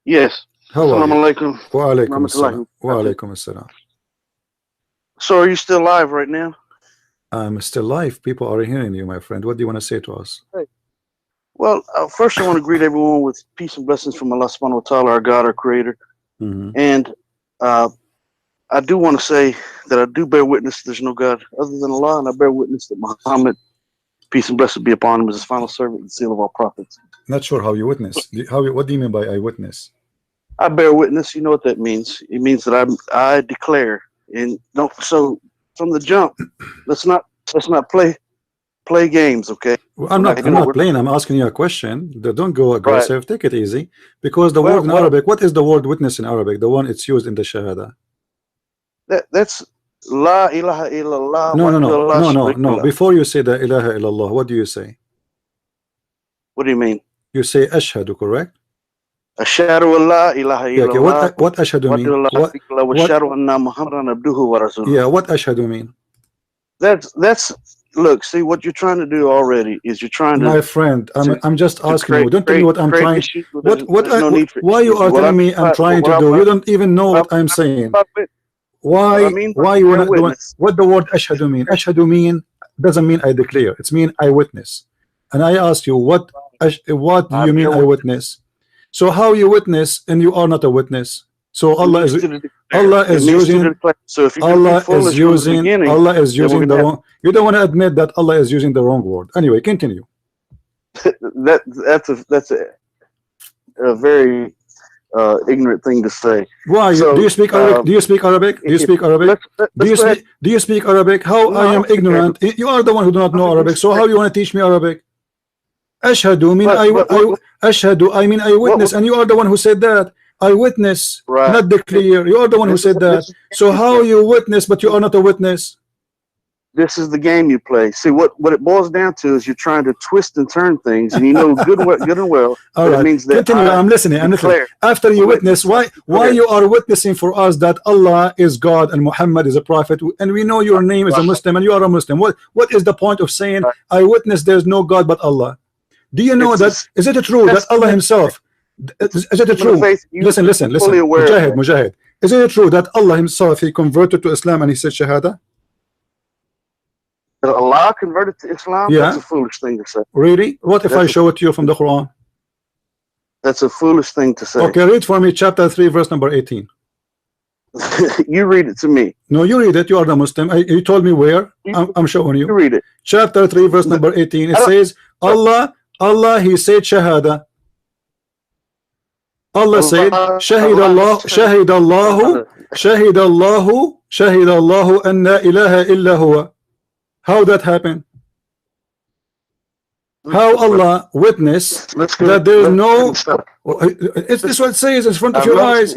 Yes. How are Assalamu you? alaikum. Wa alaikum assalam. Rahmatullahi Wa wa barakatuh. alaikum assalam. So, are you still live right now? I'm still live. People are hearing you, my friend. What do you want to say to us? Hey. Well, first I want to greet everyone with peace and blessings from Allah subhanahu wa ta'ala, our God, our creator. And I do want to say that I do bear witness there's no God other than Allah, and I bear witness that Muhammad, peace and blessings be upon him, is his final servant and seal of all prophets. Not sure how you witness. What do you mean by eyewitness? I bear witness. You know what that means? It means that I declare. And no, so from the jump, let's not play games, okay? Well, I'm not playing. I'm asking you a question. Don't go aggressive. Right. Take it easy. Because the word in Arabic, what is the word witness in Arabic? The one it's used in the Shahada. That's La ilaha illallah. No. Before you say the ilaha illallah, what do you say? What do you mean? You say ashhadu, correct? Ashhadu la ilaha illallah. Okay, what ashhadu mean? Yeah, what ashhadu mean? That's look, see what you're trying to do already is you're trying to. My friend, I'm just asking you. Don't tell me what I'm trying. Why you are telling me I'm trying to do? You don't even know what I'm saying. Why you wanna what the word ashhadu mean? Ashhadu mean doesn't mean I declare. It's mean I witness. And I ask you what do you mean I witness? So how you witness and you are not a witness? So Allah is using the wrong. You don't want to admit that Allah is using the wrong word. Anyway, continue. that's a very ignorant thing to say. Why? So, do you speak Arabic? Do you speak Arabic? Do you speak Arabic? Do you speak Arabic? How I am ignorant? You are the one who do not know Arabic. So how you want to teach me Arabic? Ashhadu mean ashhadu. I mean I witness, and you are the one who said that. I witness, not declare. You are the one who said that. So how you witness, but you are not a witness? This is the game you play. See what it boils down to is you're trying to twist and turn things, and you know good and well. All right. It means that continue. I'm listening. After you witness, why you are witnessing for us that Allah is God and Muhammad is a prophet, and we know your name is a Muslim and you are a Muslim. What is the point of saying I witness there's no God but Allah? Do you know that? Is it true that Allah Himself? Is it true? Listen. Mujahid. Is it true that Allah Himself He converted to Islam and He said Shahada? That Allah converted to Islam? Yeah. That's a foolish thing to say. Really? What if I show it to you from the Quran? That's a foolish thing to say. Okay, read for me chapter 3, verse number 18. You read it to me. No, you read it. You are the Muslim. You told me where. I'm showing you. You read it. Chapter 3, verse number 18. It says Allah He said Shahada. Allah said Shahid Allahu anna ilaha illa huwa. How that happened? How Allah witnessed that there is no. It's this what it says in front of your eyes,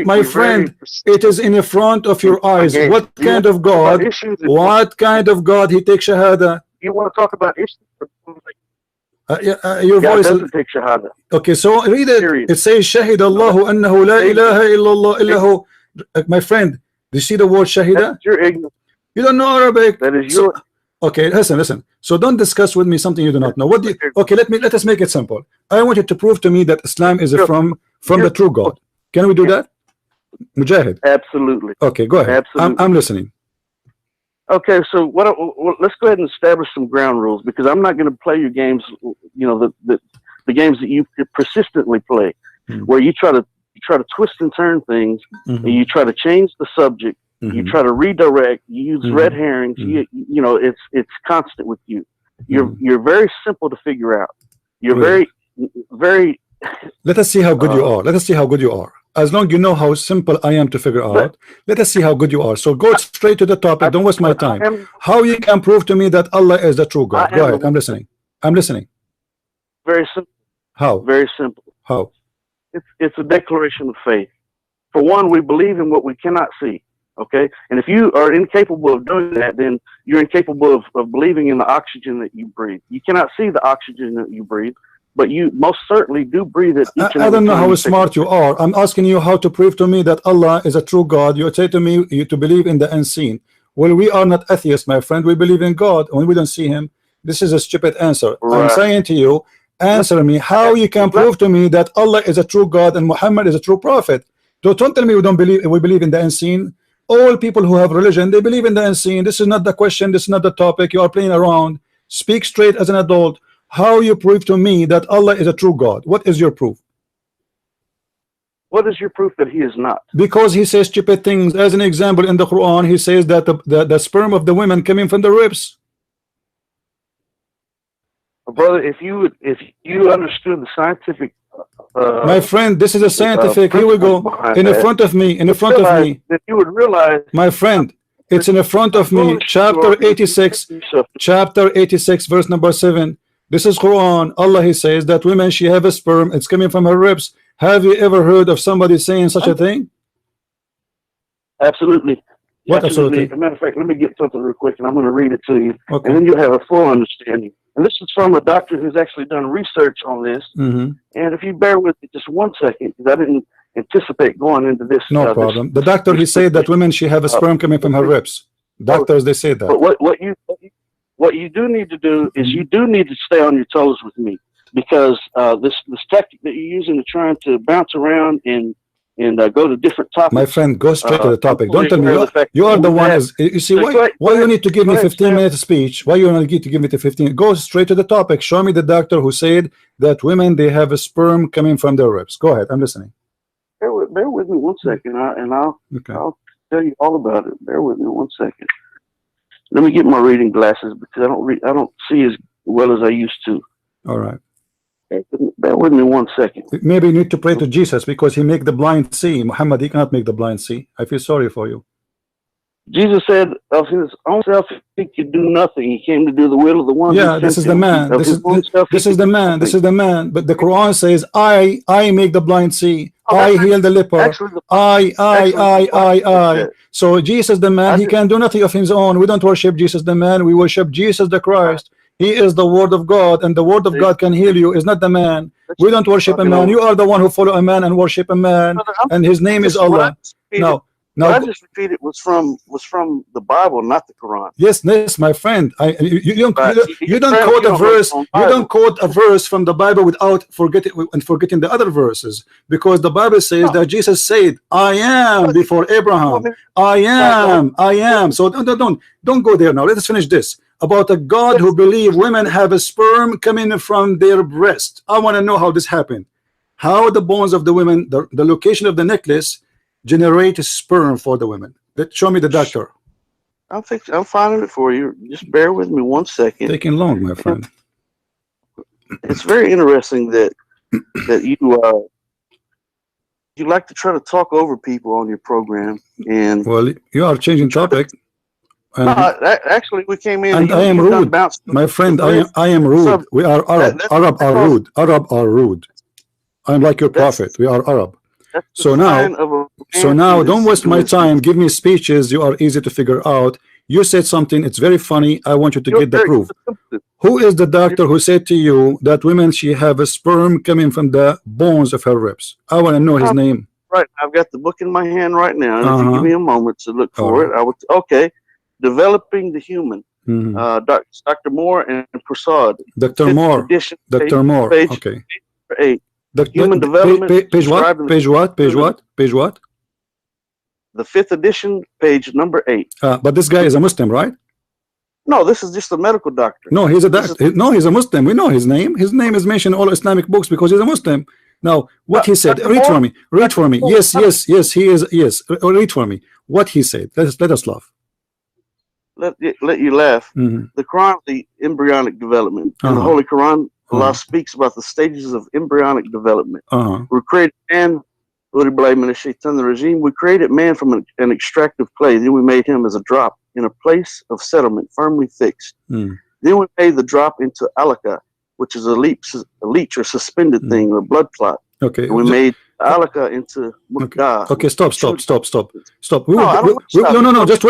my friend. It is in the front of your eyes. What kind of God? What kind of God He takes Shahada? You want to talk about issues? Your voice doesn't take Shahada. Okay, so read it. It says Shahid Allahu annahu la ilaha illallah illahu. My friend, do you see the word Shahida? You're ignorant. You don't know Arabic. That is your. Okay, listen. So don't discuss with me something you do not know. What do you, okay, let us make it simple. I want you to prove to me that Islam is from the true God. Can we do that? Mujahid. Absolutely. Okay, go ahead. Absolutely. I'm listening. Okay, so let's go ahead and establish some ground rules, because I'm not going to play your games. You know, the games that you persistently play, where you try to twist and turn things, and you try to change the subject. You try to redirect. You use red herrings. You know, it's constant with you. You're very simple to figure out. You're very. Let us see how good you are. Let us see how good you are. As long as you know how simple I am to figure out, let us see how good you are. So go straight to the topic. Don't waste my time. How you can prove to me that Allah is the true God? Go ahead. I'm listening. Very simple. How? Very simple. How? It's a declaration of faith. For one, we believe in what we cannot see. Okay, and if you are incapable of doing that, then you're incapable of believing in the oxygen that you breathe. You cannot see the oxygen that you breathe, but you most certainly do breathe it. I don't know how smart you are. I'm asking you how to prove to me that Allah is a true God. You say to me to believe in the unseen. Well, we are not atheists, my friend. We believe in God when we don't see Him. This is a stupid answer. Right. I'm saying to you, answer me how you can prove to me that Allah is a true God and Muhammad is a true prophet. Don't tell me we believe in the unseen. All people who have religion, they believe in the unseen. This is not the question, this is not the topic. You are playing around. Speak straight as an adult. How you prove to me that Allah is a true God? What is your proof? What is your proof that he is not? Because he says stupid things. As an example, in the Quran, he says that the sperm of the women coming from the ribs. Brother, if you understood the scientific my friend, this is a scientific. Here we go. In front of me. In front of me. That you would realize, my friend, it's in front of me. Chapter 86. Chapter 86, verse number 7. This is Quran. Allah, he says that women, she have a sperm. It's coming from her ribs. Have you ever heard of somebody saying such a thing? Absolutely. What absolutely? As a matter of fact, let me get something real quick, and I'm going to read it to you, okay. And then you'll have a full understanding. And this is from a doctor who's actually done research on this. And if you bear with me just 1 second, because I didn't anticipate going into this. No problem. The doctor, he said that women, she have a sperm coming from her ribs. Doctors, they say that. But what you do need to do is you do need to stay on your toes with me, because this tactic that you're using to trying to bounce around and go to different topics. My friend, go straight to the topic. Don't tell me you are the one. You see why you need to give me 15-minute speech? Why you need to give me the 15? Go straight to the topic. Show me the doctor who said that women, they have a sperm coming from their ribs. Go ahead, I'm listening. Bear with me 1 second, I'll tell you all about it. Bear with me 1 second. Let me get my reading glasses, because I don't see as well as I used to. All right. Bear with me 1 second. Maybe you need to pray to Jesus, because he make the blind see. Muhammad, he cannot make the blind see. I feel sorry for you. Jesus said of his own self he could do nothing. He came to do the will of the one. Yeah, this is the man. This is the man. This is the man. But the Quran says, I make the blind see. I heal the leper. I. So Jesus the man, he can do nothing of his own. We don't worship Jesus the man. We worship Jesus the Christ. He is the word of God, and the word of God can heal you. Is not the man. We don't worship a man. You are the one who follow a man and worship a man, and his name is Allah. No, what I just repeated was from the Bible, not the Quran. Yes, my friend. You don't quote a verse. You don't quote a verse from the Bible without forgetting the other verses, because the Bible says that Jesus said, "I am before Abraham. I am." So don't go there now. Let us finish this about a God who believe women have a sperm coming from their breast. I want to know how this happened. How the bones of the women, the location of the necklace, generate sperm for the women. Show me the doctor. I'm finding it for you. Just bear with me 1 second. Taking long, my friend. It's very interesting that you like to try to talk over people on your program, and well, you are changing topic. Actually, we came in and I am rude, my friend. I am rude. We are Arab. Arab are rude. Arab are rude. I'm like your prophet. We are Arab. So now don't waste my time. Give me speeches. You are easy to figure out. You said something, it's very funny. I want you to get the proof. Who is the doctor who said to you that women, she have a sperm coming from the bones of her ribs? I want to know his name. Right, I've got the book in my hand right now. If you give me a moment to look for it, I would. Okay, Developing the Human. Dr. Moore and Prasad. Dr. Moore. Dr. Moore. Okay. 8. Human Development. Page what? Page what? Page what? Page what? The 5th edition, page number 8. But this guy is a Muslim, right? No, this is just a medical doctor. No, he's a doctor. No, he's a Muslim. We know his name. His name is mentioned in all Islamic books because he's a Muslim. Now, what he said. Read for me. Read for me. Yes, he is. Yes. Read for me. What he said. Let us laugh. Let you laugh. The Quran, the embryonic development. In the Holy Quran, Allah speaks about the stages of embryonic development. We created man, the regime. We created man from an extractive clay. Then we made him as a drop in a place of settlement, firmly fixed. Then we made the drop into alaka, which is a leech or suspended thing, or blood clot. Okay. And we made alaka into mukdah. Okay, stop. No, just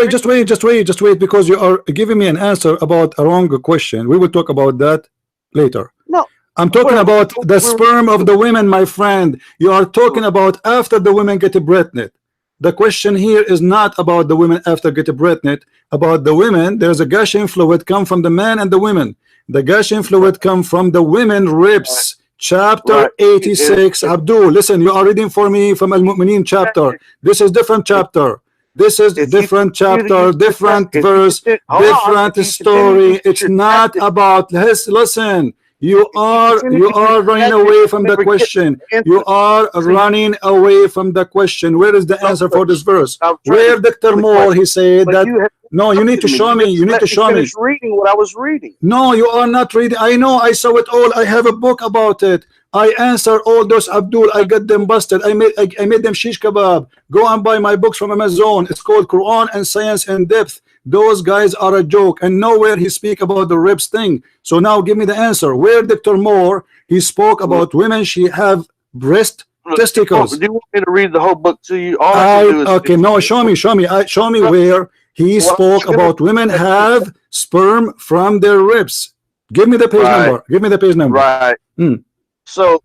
wait, because you are giving me an answer about a wrong question. We will talk about that later. No, I'm talking about the sperm of the women, my friend. You are talking about after the women get pregnant. The question here is not about the women after get pregnant. About the women, there's a gushing fluid come from the man and the women. The gushing fluid come from the women ribs. Chapter 86. Abdul, listen, you are reading for me from Al-Mu'mineen chapter. This is different chapter. This is different chapter, different verse, different story. It's not about, listen, you are running away from the question. You are running away from the question. Where is the answer for this verse? Where Dr. Moore, he said that, no, you need to show me. You need to show me. Reading what I was reading. No, you are not reading. I know, I saw it all. I have a book about it. I answer all those, Abdul. I got them busted. I made them shish kebab. Go and buy my books from Amazon. It's called Quran and Science in Depth. Those guys are a joke, and nowhere he speak about the ribs thing. So now give me the answer. Where Dr. Moore, he spoke about women, she have breast testicles. Do you want me to read the whole book to you? Okay, no, show me where he spoke about women have sperm from their ribs. Give me the page number. Give me the page number. Right. So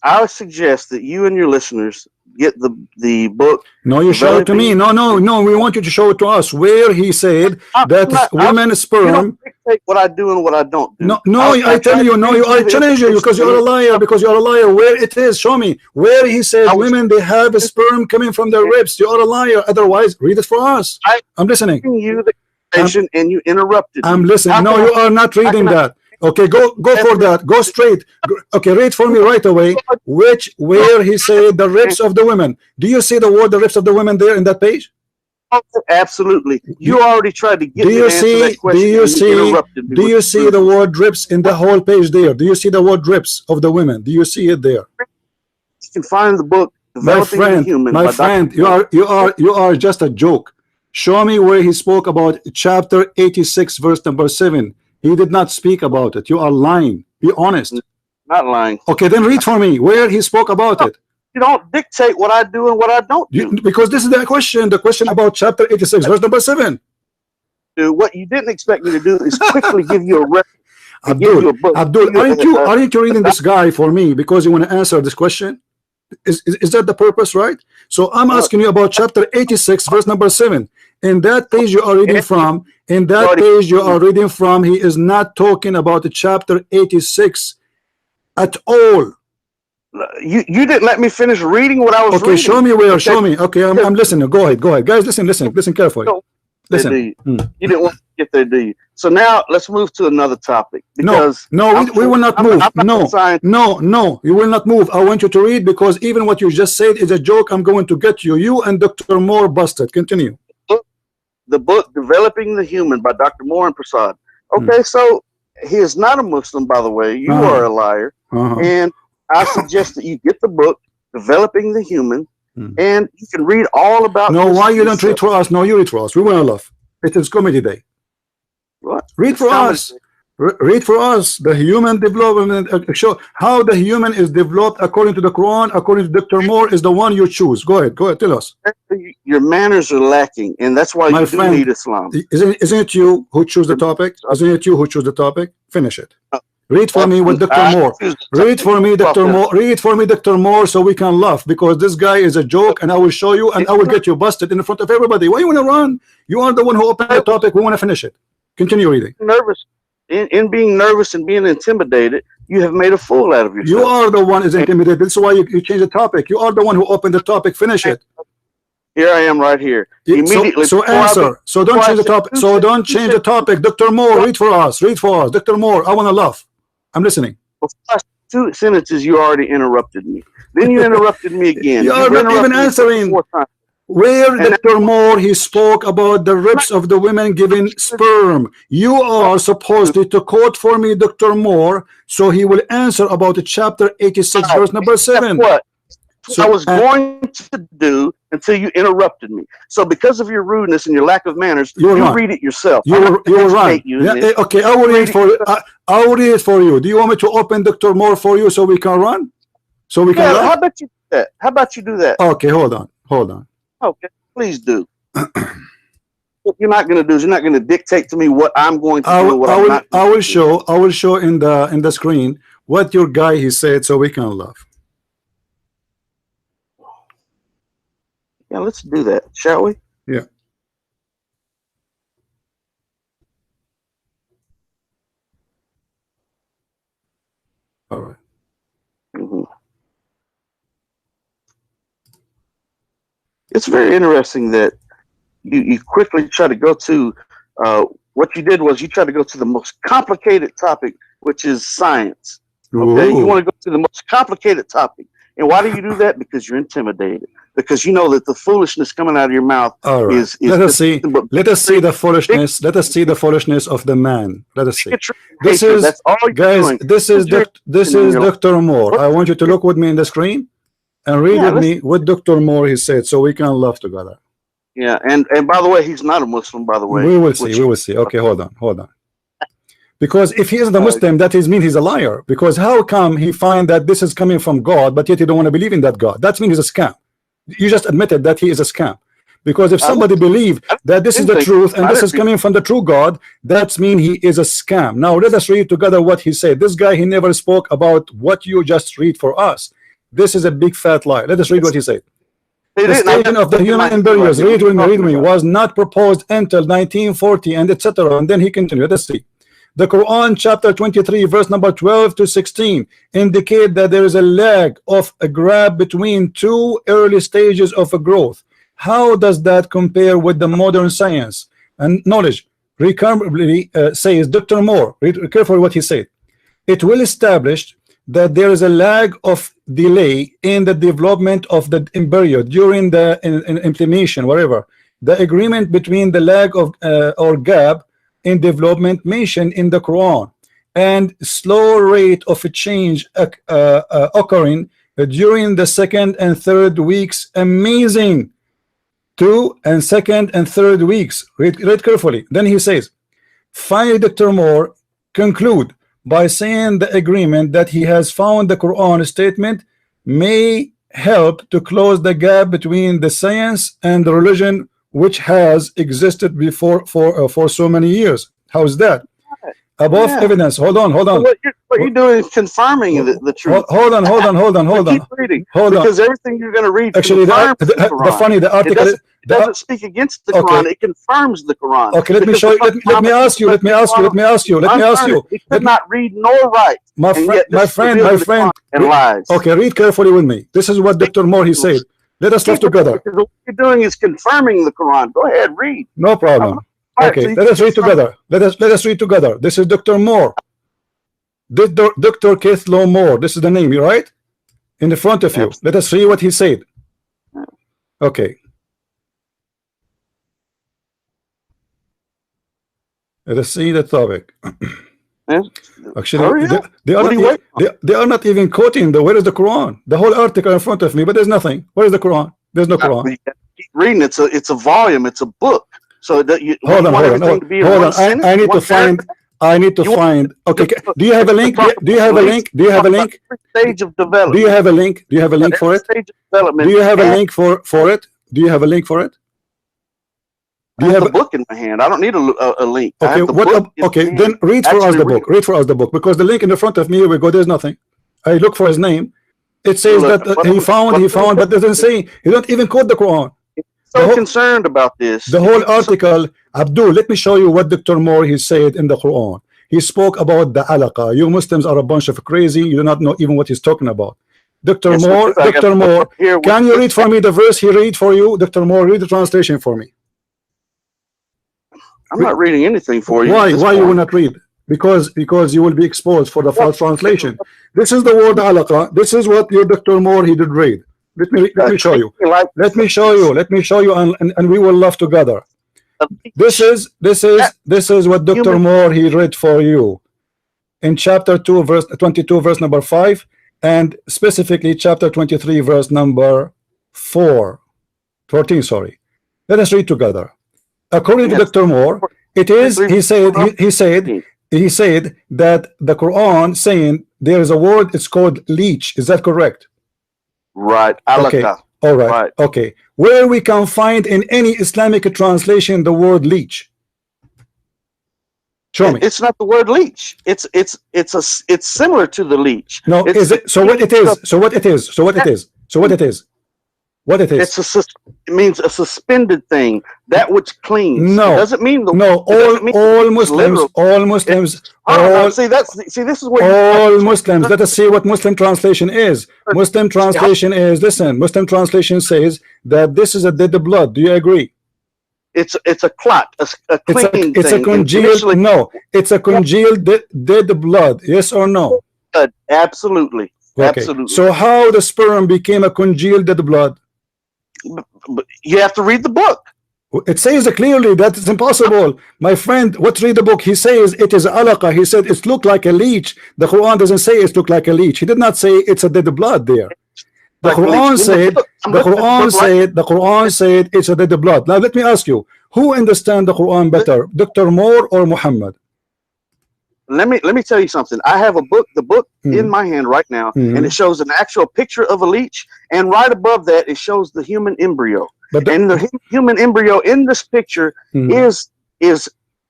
I suggest that you and your listeners get the book. No, you show it to me. No. We want you to show it to us. Where he said that women's sperm. You don't dictate what I do and what I don't do. No. I tell you. No, I challenge you because you're a liar. Because you're a liar. Where it is? Show me where he said women they have a sperm coming from their ribs. You are a liar. Otherwise, read it for us. I'm listening. You the information and you interrupted. I'm listening. No, you are not reading that. Okay, go for that. Go straight. Okay, read for me right away. Where he said the ribs of the women. Do you see the word the ribs of the women there in that page? Absolutely. You already tried to get me to answer that question. Do you see the word ribs in the whole page there? Do you see the word ribs of the women? Do you see it there? You can find the book Developing the Human. My friend, you are just a joke. Show me where he spoke about chapter 86 verse number 7. He did not speak about it. You are lying. Be honest. Not lying. Okay, then read for me where he spoke about it. You don't dictate what I do and what I don't do. Because this is the question. The question about chapter 86, verse number 7. Dude, what you didn't expect me to do is quickly give you a reference. Abdul, aren't you reading this guy for me because you want to answer this question? Is that the purpose, right? So I'm asking you about chapter 86, verse number 7. In that page you are reading from, he is not talking about the chapter 86 at all. You didn't let me finish reading what I was reading. Okay, show me where. Show me. Okay, I'm listening. Go ahead, guys. Listen carefully. Listen. You didn't want to get there, do you? So now let's move to another topic. Because we will not move. No, you will not move. I want you to read because even what you just said is a joke. I'm going to get you. You and Dr. Moore busted. Continue. The book Developing the Human by Dr. Moore and Prasad. Okay, so he is not a Muslim, by the way. You are a liar. And I suggest that you get the book Developing the Human, and you can read all about. No, why you don't read for us? No, you read for us. We want to laugh. It is comedy day. What? Read for us. Read for us the human development. Show how the human is developed according to the Quran. According to Dr. Moore, is the one you choose. Go ahead. Tell us. Your manners are lacking, and that's why you do need Islam. Isn't it you who choose the topic? Isn't it you who choose the topic? Finish it. Read for me with Dr. Moore. Read for me, Dr. Moore. Read for me, Dr. Moore, so we can laugh because this guy is a joke, and I will show you, and I will get you busted in front of everybody. Why you want to run? You are the one who opened the topic. We want to finish it. Continue reading. Nervous. In being nervous and being intimidated, you have made a fool out of yourself. You are the one is intimidated. That's why you change the topic. You are the one who opened the topic. Finish it. Here I am right here. Immediately. So answer. So don't change the topic. So don't change the topic. Dr. Moore, read for us. Read for us. Dr. Moore, I want to laugh. I'm listening. Before 2 sentences, you already interrupted me. Then you interrupted me again. You are not even answering. Where Dr. Moore he spoke about the ribs of the women giving sperm. You are supposed to quote for me Dr. Moore, so he will answer about the chapter 86, verse number 7. What? So I was going to do until you interrupted me. So because of your rudeness and your lack of manners, you read it yourself. You were right. Okay, I will read for you. I will read it for you. Do you want me to open Dr. Moore for you so we can run? So we can run? How about you do that? How about you do that? Okay, hold on. Okay, please do. What you're not going to do is you're not going to dictate to me what I'm going to do. I will show in the screen what your guy he said so we can laugh. Yeah, let's do that, shall we? Yeah. All right. It's very interesting that you quickly try to go to what you did was you tried to go to the most complicated topic, which is science. Okay, you want to go to the most complicated topic, and why do you do that? Because you're intimidated. Because you know that the foolishness coming out of your mouth is let us see the foolishness. Let us see the foolishness of the man. Let us see. This is, guys, this is Dr. Moore. I want you to look with me in the screen and read with me what Dr. Moore he said, so we can laugh together. Yeah, and by the way, he's not a Muslim, by the way. We will see. We will see. Okay, hold on. Because if he isn't a Muslim, that means he's a liar. Because how come he find that this is coming from God, but yet he don't want to believe in that God? That means he's a scam. You just admitted that he is a scam. Because if somebody believe that this is the truth and this is coming from the true God, that means he is a scam. Now let us read together what he said. This guy, he never spoke about what you just read for us. This is a big fat lie. Let us read what he said. The staging of the human embryos, read with me, was not proposed until 1940 and etc. And then he continued. Let's see. The Quran chapter 23 verse number 12 to 16 indicate that there is a lag of a gap between two early stages of a growth. How does that compare with the modern science and knowledge? Recurrently says Dr. Moore, read carefully what he said. It will establish that there is a lag of delay in the development of the embryo during the implementation, whatever. The agreement between the lag of or gap in development mentioned in the Quran and slow rate of a change occurring during the second and third weeks. Amazing. 2 and second and third weeks. Read carefully. Then he says, finally Dr. Moore conclude by saying the agreement that he has found the Quran statement may help to close the gap between the science and the religion which has existed before for so many years. How is that? Above evidence. Hold on. So what you're doing is confirming the truth. Hold on. Keep reading. Because everything you're going to read actually the article it doesn't speak against the Quran. It confirms the Quran. Okay, let me show you. Let me ask you. He could not read nor write. My friend. And lies. Okay, read carefully with me. This is what Dr. Moore he said. Let us live together. Because what you're doing is confirming the Quran. Go ahead, read. No problem. Okay, let us read together. Let us read together. This is Dr. Moore. Dr. Keith Law Moore. This is the name, right? In the front of you. Let us see what he said. Okay. Let us see the topic. Actually, they are not even quoting where is the Quran? The whole article in front of me, but there's nothing. Where is the Quran? There's no Quran. Keep reading. It's a volume. It's a book. So that you hold on. I need to find. Okay. Do you have a link? Do you have a link? Stage of development. Do you have a link? Do you have a link for it? Stage of development. Do you have a link for it? Do you have a link for it? Do you have a book in my hand? I don't need a link. Okay. Okay. Then read for us the book. Read for us the book, because the link in the front of me. Here we go. There's nothing. I look for his name. It says that he found, but doesn't say. He don't even quote the Quran. So concerned about this. The whole article, Abdul, let me show you what Dr. Moore he said in the Quran. He spoke about the alaqa. You Muslims are a bunch of crazy. You do not know even what he's talking about. Dr. Moore, can you read for me the verse he read for you? Dr. Moore, read the translation for me. I'm not reading anything for you. Why you will not read? Because you will be exposed for the false translation. This is the word alaqa. This is what your Dr. Moore he did read. Let me show you. Let me show you, and we will laugh together. This is what Dr. Moore he read for you in chapter 2 verse 22 verse number 5, and specifically chapter 23 verse number 14. Sorry. Let us read together. According to Dr. Moore, it is he said that the Quran saying there is a word, it's called leech. Is that correct? Right. Okay. All right. Okay. Where we can find in any Islamic translation the word leech? Show me. It's not the word leech. It's similar to the leech. No, is it? So what it is? So what it is? What it is? It means a suspended thing, that which clings. No, it doesn't mean all Muslims, all Muslims, see, this is where all Muslims. Let us see what Muslim translation is. Muslim translation is, listen, Muslim translation says that this is a dead blood. Do you agree? It's a clot, a clean it's thing. A congealed. No, it's a congealed dead blood. Yes or no? Absolutely. Okay. Absolutely. So how the sperm became a congealed dead blood? But you have to read the book. It says clearly that it's impossible. My friend, what read the book? He says it is alaqa. He said it looked like a leech. The Quran doesn't say it looked like a leech. He did not say it's a dead blood there. The Quran said it's a dead blood. Now let me ask you, who understands the Quran better, Dr. Moore or Muhammad? Let me tell you something. I have the book in my hand right now, and it shows an actual picture of a leech, and right above that it shows the human embryo. And the human embryo in this picture is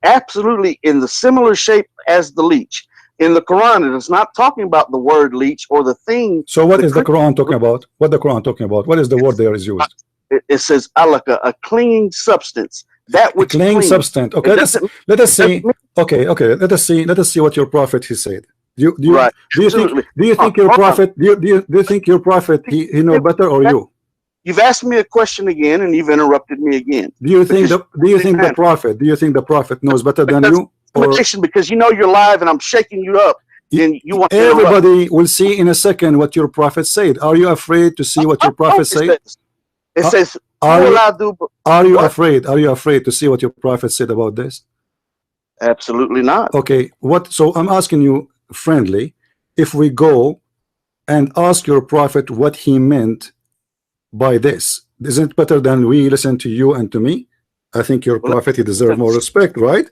absolutely in the similar shape as the leech. In the Quran, it is not talking about the word leech or the thing. So what is the Quran talking about? What the Quran talking about? What is the word there is used? It says alaka, a clinging substance. That which clinging substance. Okay, let us see. Okay, let us see what your prophet he said. Do you think your prophet he know better or you? You've asked me a question again and you've interrupted me again. Do you think the prophet knows better than you? Because you know you're live and I'm shaking you up and you want everybody will see in a second what your prophet said. Are you afraid to see what your prophet said? It says are you afraid to see what your prophet said about this? Absolutely not. Okay, so I'm asking you friendly, if we go and ask your prophet what he meant by this, isn't it better than we listen to you and to me? I think your prophet, he deserves more respect, right?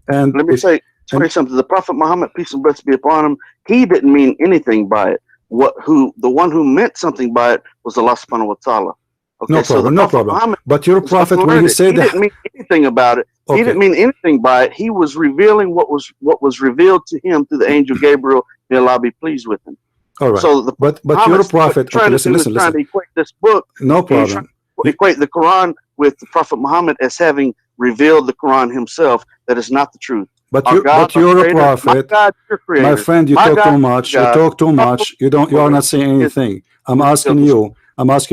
And let me say something. The Prophet Muhammad, peace and blessings be upon him, he didn't mean anything by it. The one who meant something by it was Allah subhanahu wa ta'ala. Okay, no problem. Muhammad, but your prophet, when he said that, he didn't mean anything about it. Okay. He didn't mean anything by it. He was revealing what was revealed to him through the angel Gabriel. May Allah be pleased with him. All right. So but your prophet, trying to equate this book. No problem. Equate the Quran with the Prophet Muhammad as having revealed the Quran himself. That is not the truth. But your prophet, my friend, you talk too much. You talk too much. You are not saying anything. I'm asking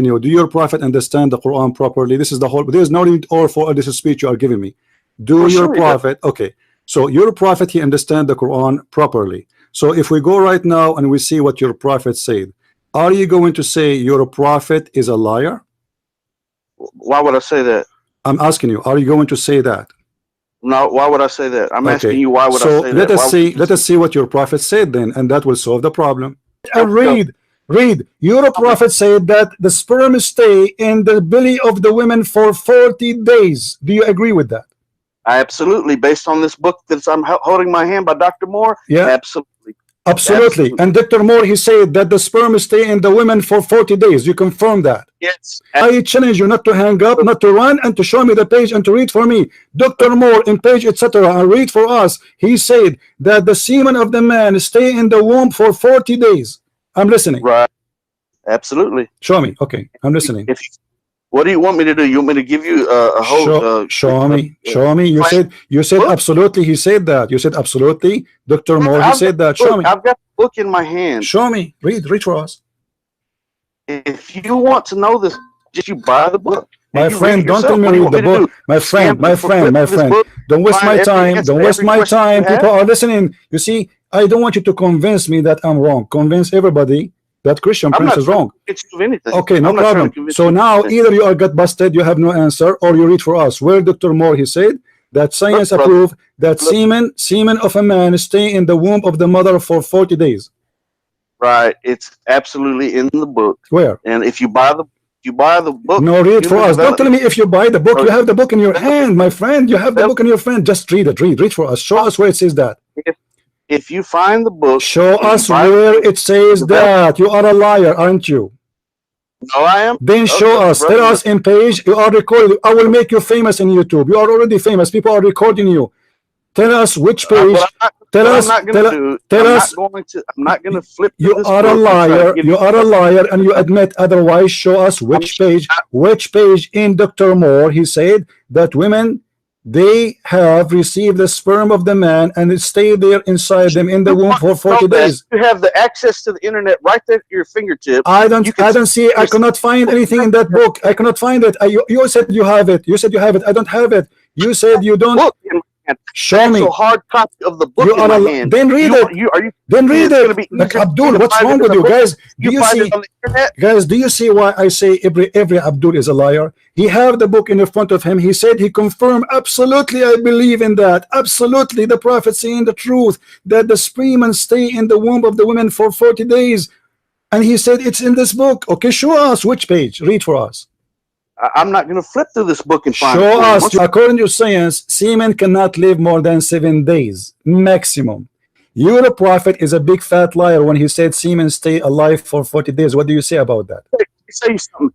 you, do your prophet understand the Quran properly? This is the whole. There's no need for this speech you are giving me. Do your prophet, okay? So your prophet, he understand the Quran properly. So if we go right now and we see what your prophet said, are you going to say your prophet is a liar? Why would I say that? I'm asking you, are you going to say that? No, why would I say that? I'm asking you, why would I say that? Let us see what your prophet said then, and that will solve the problem. Read. Your prophet said that the sperm stay in the belly of the women for 40 days. Do you agree with that? Absolutely. Based on this book that I'm holding my hand by Dr. Moore? Yeah. Absolutely. And Dr. Moore, he said that the sperm stay in the women for 40 days. You confirm that? Yes. I challenge you not to hang up, not to run, and to show me the page and to read for me. Dr. Moore in page, etc. and read for us. He said that the semen of the man stay in the womb for 40 days. I'm listening. Right. Absolutely. Show me. Okay. I'm listening. What do you want me to do? You want me to give you a whole? Show me. You said absolutely. He said that. You said absolutely. Dr. Moore, he said that. Show me. I've got the book in my hand. Show me. Read for us. If you want to know this, just you buy the book. My friend, don't tell me read the book. My friend. Don't waste my time. Don't waste my time. People are listening. You see, I don't want you to convince me that I'm wrong. Convince everybody that Christian Prince is wrong. Okay, no problem. So now either you got busted, you have no answer, or you read for us where Dr. Moore he said that science approved that semen of a man stay in the womb of the mother for 40 days. Right, it's absolutely in the book. Where? And if you buy the book. No, read for us. Don't tell me if you buy the book. You have the book in your hand, my friend. You have the book in your hand. Just read it. Read for us. Show us where it says that. If you find the book, show us where it says that. You are a liar, aren't you? No, I am. Then show us. Tell us in page. You are recorded. I will make you famous in YouTube. You are already famous. People are recording you. Tell us which page. Tell us. I'm not going to flip. You are a liar. You are a liar, and you admit otherwise. Show us which page. Which page in Dr. Moore he said that women, they have received the sperm of the man and it stayed there inside them in the womb for 40 days. You have the access to the internet right there at your fingertips. I don't see. I cannot find anything in that book. I cannot find it. You said you have it. You said you have it. I don't have it. You said you don't. Look, show me. A hard copy of the book. You are in my hand. Then read it. Then read it. Like Abdul, what's wrong with you guys? Do you see? Guys, do you see why I say every Abdul is a liar? He have the book in front of him. He said he confirmed. Absolutely, I believe in that. Absolutely, the prophet saying the truth that the sperm stay in the womb of the women for 40 days, and he said it's in this book. Okay, show us which page. Read for us. I'm not going to flip through this book and find. Show us. According to science, semen cannot live more than 7 days maximum. Your prophet is a big fat liar when he said semen stay alive for 40 days. What do you say about that?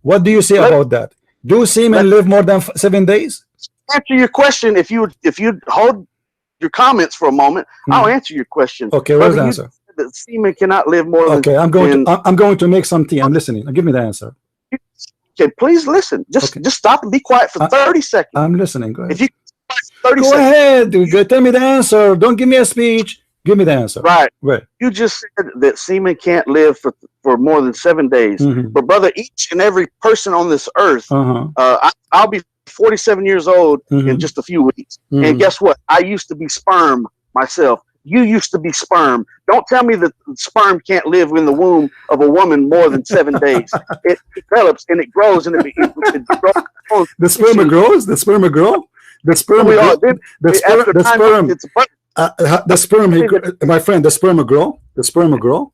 What do you say about that? Do semen live more than 7 days? Answer your question. If you hold your comments for a moment, I'll answer your question. Okay, where's the answer? That semen cannot live more than. Okay, I'm going to make some tea. I'm listening. Give me the answer. Okay, please listen. Just stop and be quiet for 30 seconds. I'm listening. Go ahead. If you 30 go seconds. ahead. Tell me the answer. Don't give me a speech. Give me the answer. Right. Right. You just said that semen can't live for more than 7 days. But brother, each and every person on this earth, I'll be 47 years old in just a few weeks. And guess what? I used to be sperm myself. You used to be sperm. Don't tell me that sperm can't live in the womb of a woman more than 7 days. It develops and it grows and it grows. The sperm grows. The sperm grow. The sperm. The sperm. My friend. The sperm grow. The sperm grow.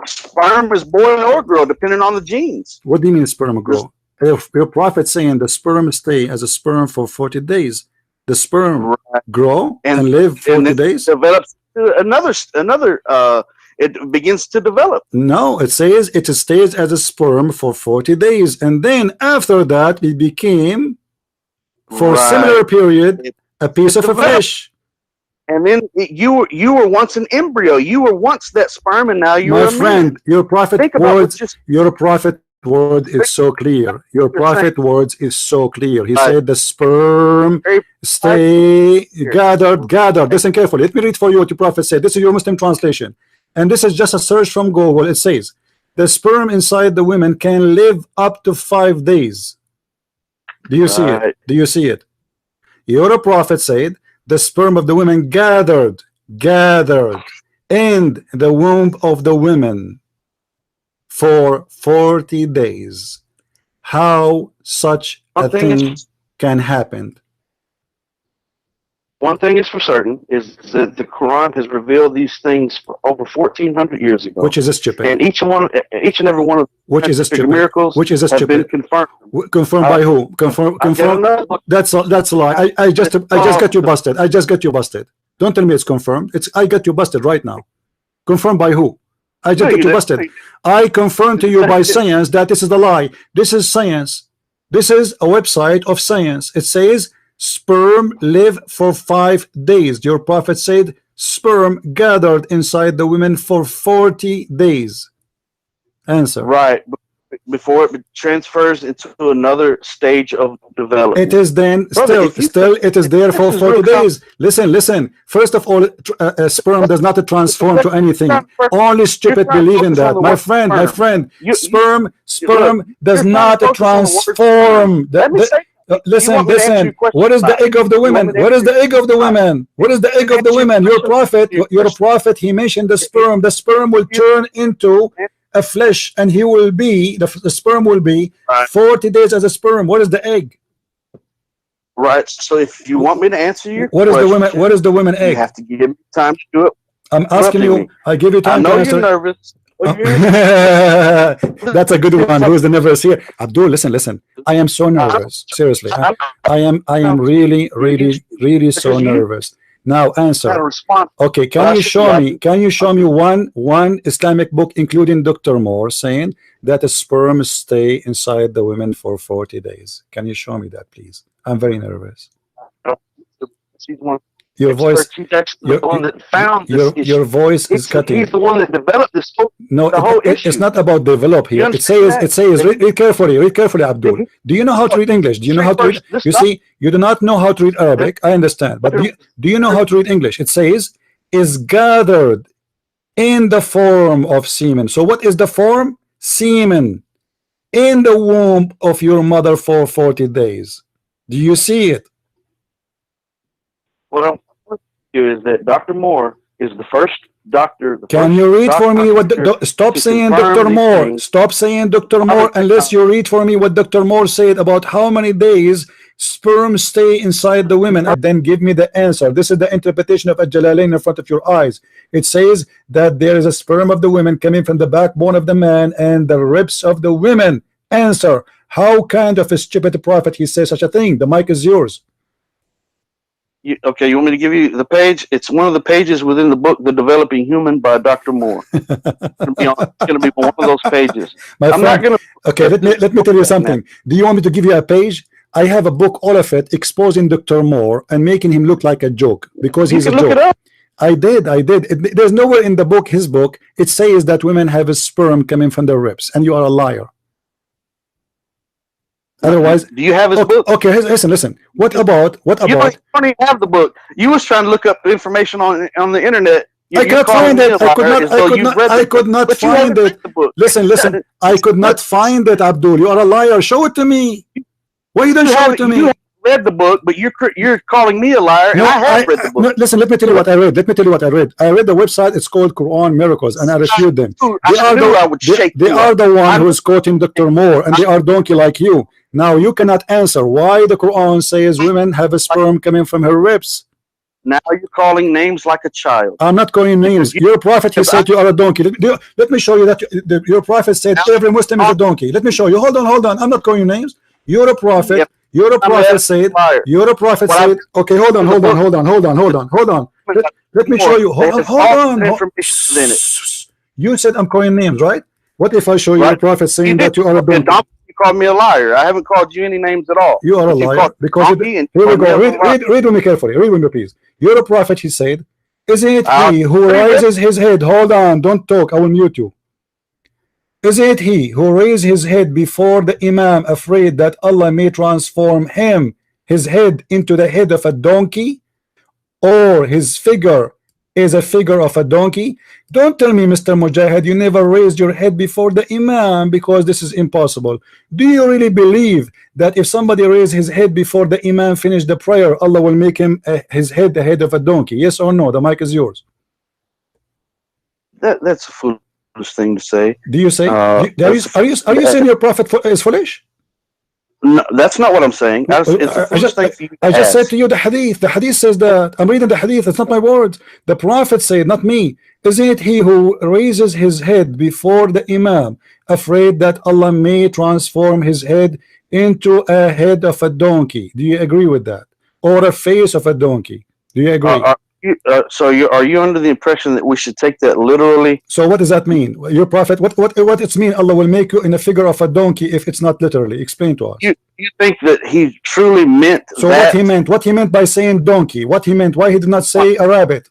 Sperm is born or grow depending on the genes. What do you mean sperm grow? If your prophet saying the sperm stay as a sperm for 40 days. The sperm grow and live 40 days. Develops another. It begins to develop. No, it says it stays as a sperm for 40 days, and then after that, it became, for a similar period, a piece of a fish. And then you were once an embryo. You were once that sperm, and now you're. My friend, your prophet words. Your prophet word is so clear. Your prophet words is so clear. He said the sperm stay gathered. Listen carefully. Let me read for you what your prophet said. This is your Muslim translation, and this is just a search from Google. It says the sperm inside the women can live up to 5 days. Do you see it? Do you see it? Your prophet said the sperm of the women gathered in the womb of the women for 40 days. How such a thing can happen? One thing is for certain is that the Quran has revealed these things for over 1,400 years ago. Which is stupid. And each and every one of which is stupid. Miracles which is have been confirmed. Confirmed by who? Confirmed. That's a lie. I just got you busted. I just got you busted. Don't tell me it's confirmed. I got you busted right now. Confirmed by who? I just got you busted. I confirm to you by science that this is the lie. This is science. This is a website of science. It says sperm live for 5 days. Your prophet said sperm gathered inside the women for 40 days. Answer. Right. Before it transfers into another stage of development. It is then still it is there for 40 days. Listen. First of all, sperm does not transform to anything. Only stupid believe in that. My friend, sperm does not transform. Listen. What is the egg of the women? What is the egg of the women? What is the egg of the women? Your prophet, he mentioned the sperm. The sperm will turn into a flesh, and he will be the sperm will be 40 days as a sperm. What is the egg? Right. So if you want me to answer your what is the women egg? You have to give me time to do it. I'm asking you. I give you time to answer. You're nervous. That's a good one. Who is the nervous here? Abdul, listen. I am so nervous. Seriously, I am really so nervous. Now answer. Okay, can you show me one Islamic book, including Dr. Moore, saying that a sperm stay inside the women for 40 days? Can you show me that, please? I'm very nervous. Your voice. He's actually the one that found this issue. Your voice is cutting. He's the one that developed this. No, it's not about develop here. It says. Read carefully. Read carefully, Abdul. Do you know how to read English? Do you know how to read? You see, you do not know how to read Arabic. I understand, but do you know how to read English? It says is gathered in the form of semen. So what is the form? Semen in the womb of your mother for 40 days. Do you see it? Well, is that Dr. Moore is the first doctor. Can you read for me what? Stop saying Dr. Moore. Stop saying Dr. Moore unless you read for me what Dr. Moore said about how many days sperm stay inside the women, and then give me the answer. This is the interpretation of Al-Jalalain in front of your eyes. It says that there is a sperm of the women coming from the backbone of the man and the ribs of the women. Answer. How kind of a stupid prophet he says such a thing? The mic is yours. Okay, you want me to give you the page? It's one of the pages within the book, The Developing Human by Dr. Moore. It's going to be one of those pages. I'm not going to. Okay, let me tell you something. Do you want me to give you a page? I have a book, all of it, exposing Dr. Moore and making him look like a joke because he's a joke. Look it up. I did. There's nowhere in the book, his book, it says that women have a sperm coming from their ribs, and you are a liar. Otherwise, do you have his book? Okay, listen. What about? You don't even have the book. You was trying to look up information on the internet. I could find it. I could not find it. Listen. I could not find it, Abdul. You are a liar. Show it to me. Why you don't show it to me? You read the book, but you're calling me a liar. No, and I have read the book. No, listen, let me tell you what I read. I read the website. It's called Quran Miracles, and I reviewed them. They are the one who is quoting Dr. Moore, and they are donkey like you. Now you cannot answer why the Quran says women have a sperm coming from her ribs. Now you're calling names like a child. I'm not calling names. Your prophet, he said you are a donkey. Let me show you that your prophet said every Muslim is a donkey. Let me show you. Hold on. I'm not calling names. You're a prophet. Yep. You're a prophet said. You're a prophet said. Okay, hold on. Let me show you. Hold on. You said I'm calling names, right? What if I show you a prophet saying that you are a donkey? You called me a liar. I haven't called you any names at all. You are a liar because here we go. Read with me carefully. Read with me, please. You're a prophet, he said. Isn't it he who raises his head? Hold on, don't talk. I will mute you. Is it he who raised his head before the Imam, afraid that Allah may transform his head into the head of a donkey, or his figure is a figure of a donkey? Don't tell me, Mr. Mujahid, you never raised your head before the Imam, because this is impossible. Do you really believe that if somebody raised his head before the Imam finished the prayer, Allah will make him his head the head of a donkey? Yes or no? The mic is yours. That's a foolish thing to say. Do you say? Are you saying your prophet is foolish? No, that's not what I'm saying. I just said to you the hadith. The hadith says that. I'm reading the hadith. It's not my words. The prophet said, not me. Isn't it he who raises his head before the Imam, afraid that Allah may transform his head into a head of a donkey? Do you agree with that? Or a face of a donkey? Do you agree? Are you under the impression that we should take that literally? So what does that mean? Your prophet, what it's mean? Allah will make you in a figure of a donkey if it's not literally. Explain to us. You think that he truly meant so that? What he meant by saying donkey? What he meant? Why he did not say a rabbit?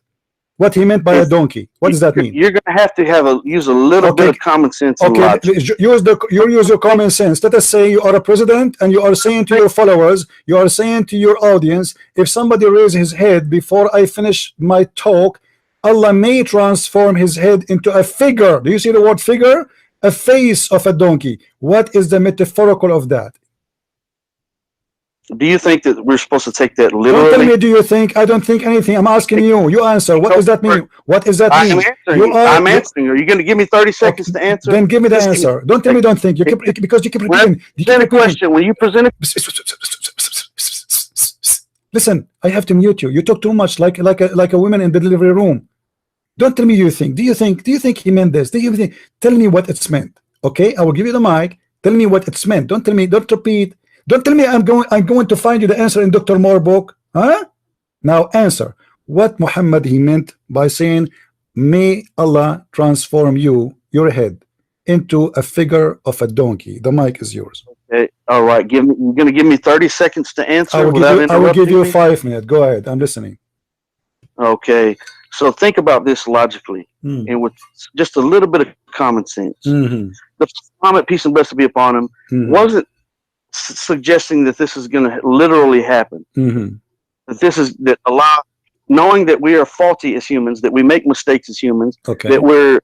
What he meant by a donkey? What does that mean? You're going to have to use a little bit of common sense. Okay, use your common sense. Let us say you are a president and you are saying to your followers, you are saying to your audience, if somebody raises his head before I finish my talk, Allah may transform his head into a figure. Do you see the word figure? A face of a donkey. What is the metaphorical of that? Do you think that we're supposed to take that literally? Don't tell me, do you think? I don't think anything. I'm asking you. You answer. What does that mean? What does that mean? I'm answering. Are you going to give me 30 seconds to answer? Then give me the answer. Don't tell me don't think. Because you keep repeating. Present a question. When you present it. Listen, I have to mute you. You talk too much like a woman in the delivery room. Don't tell me you think. Do you think he meant this? Do you think? Tell me what it's meant. Okay? I will give you the mic. Tell me what it's meant. Don't tell me. Don't repeat. Don't tell me I'm going to find you the answer in Dr. Moore book. Huh? Now answer what Muhammad he meant by saying, may Allah transform your head into a figure of a donkey. The mic is yours. Okay. All right. You're going to give me 30 seconds to answer. I will give you 5 minutes. Go ahead. I'm listening. Okay, so think about this logically and with just a little bit of common sense. The Muhammad, peace and blessing be upon him, wasn't suggesting that this is going to literally happen. That this is that Allah, knowing that we are faulty as humans, that we make mistakes as humans, that we're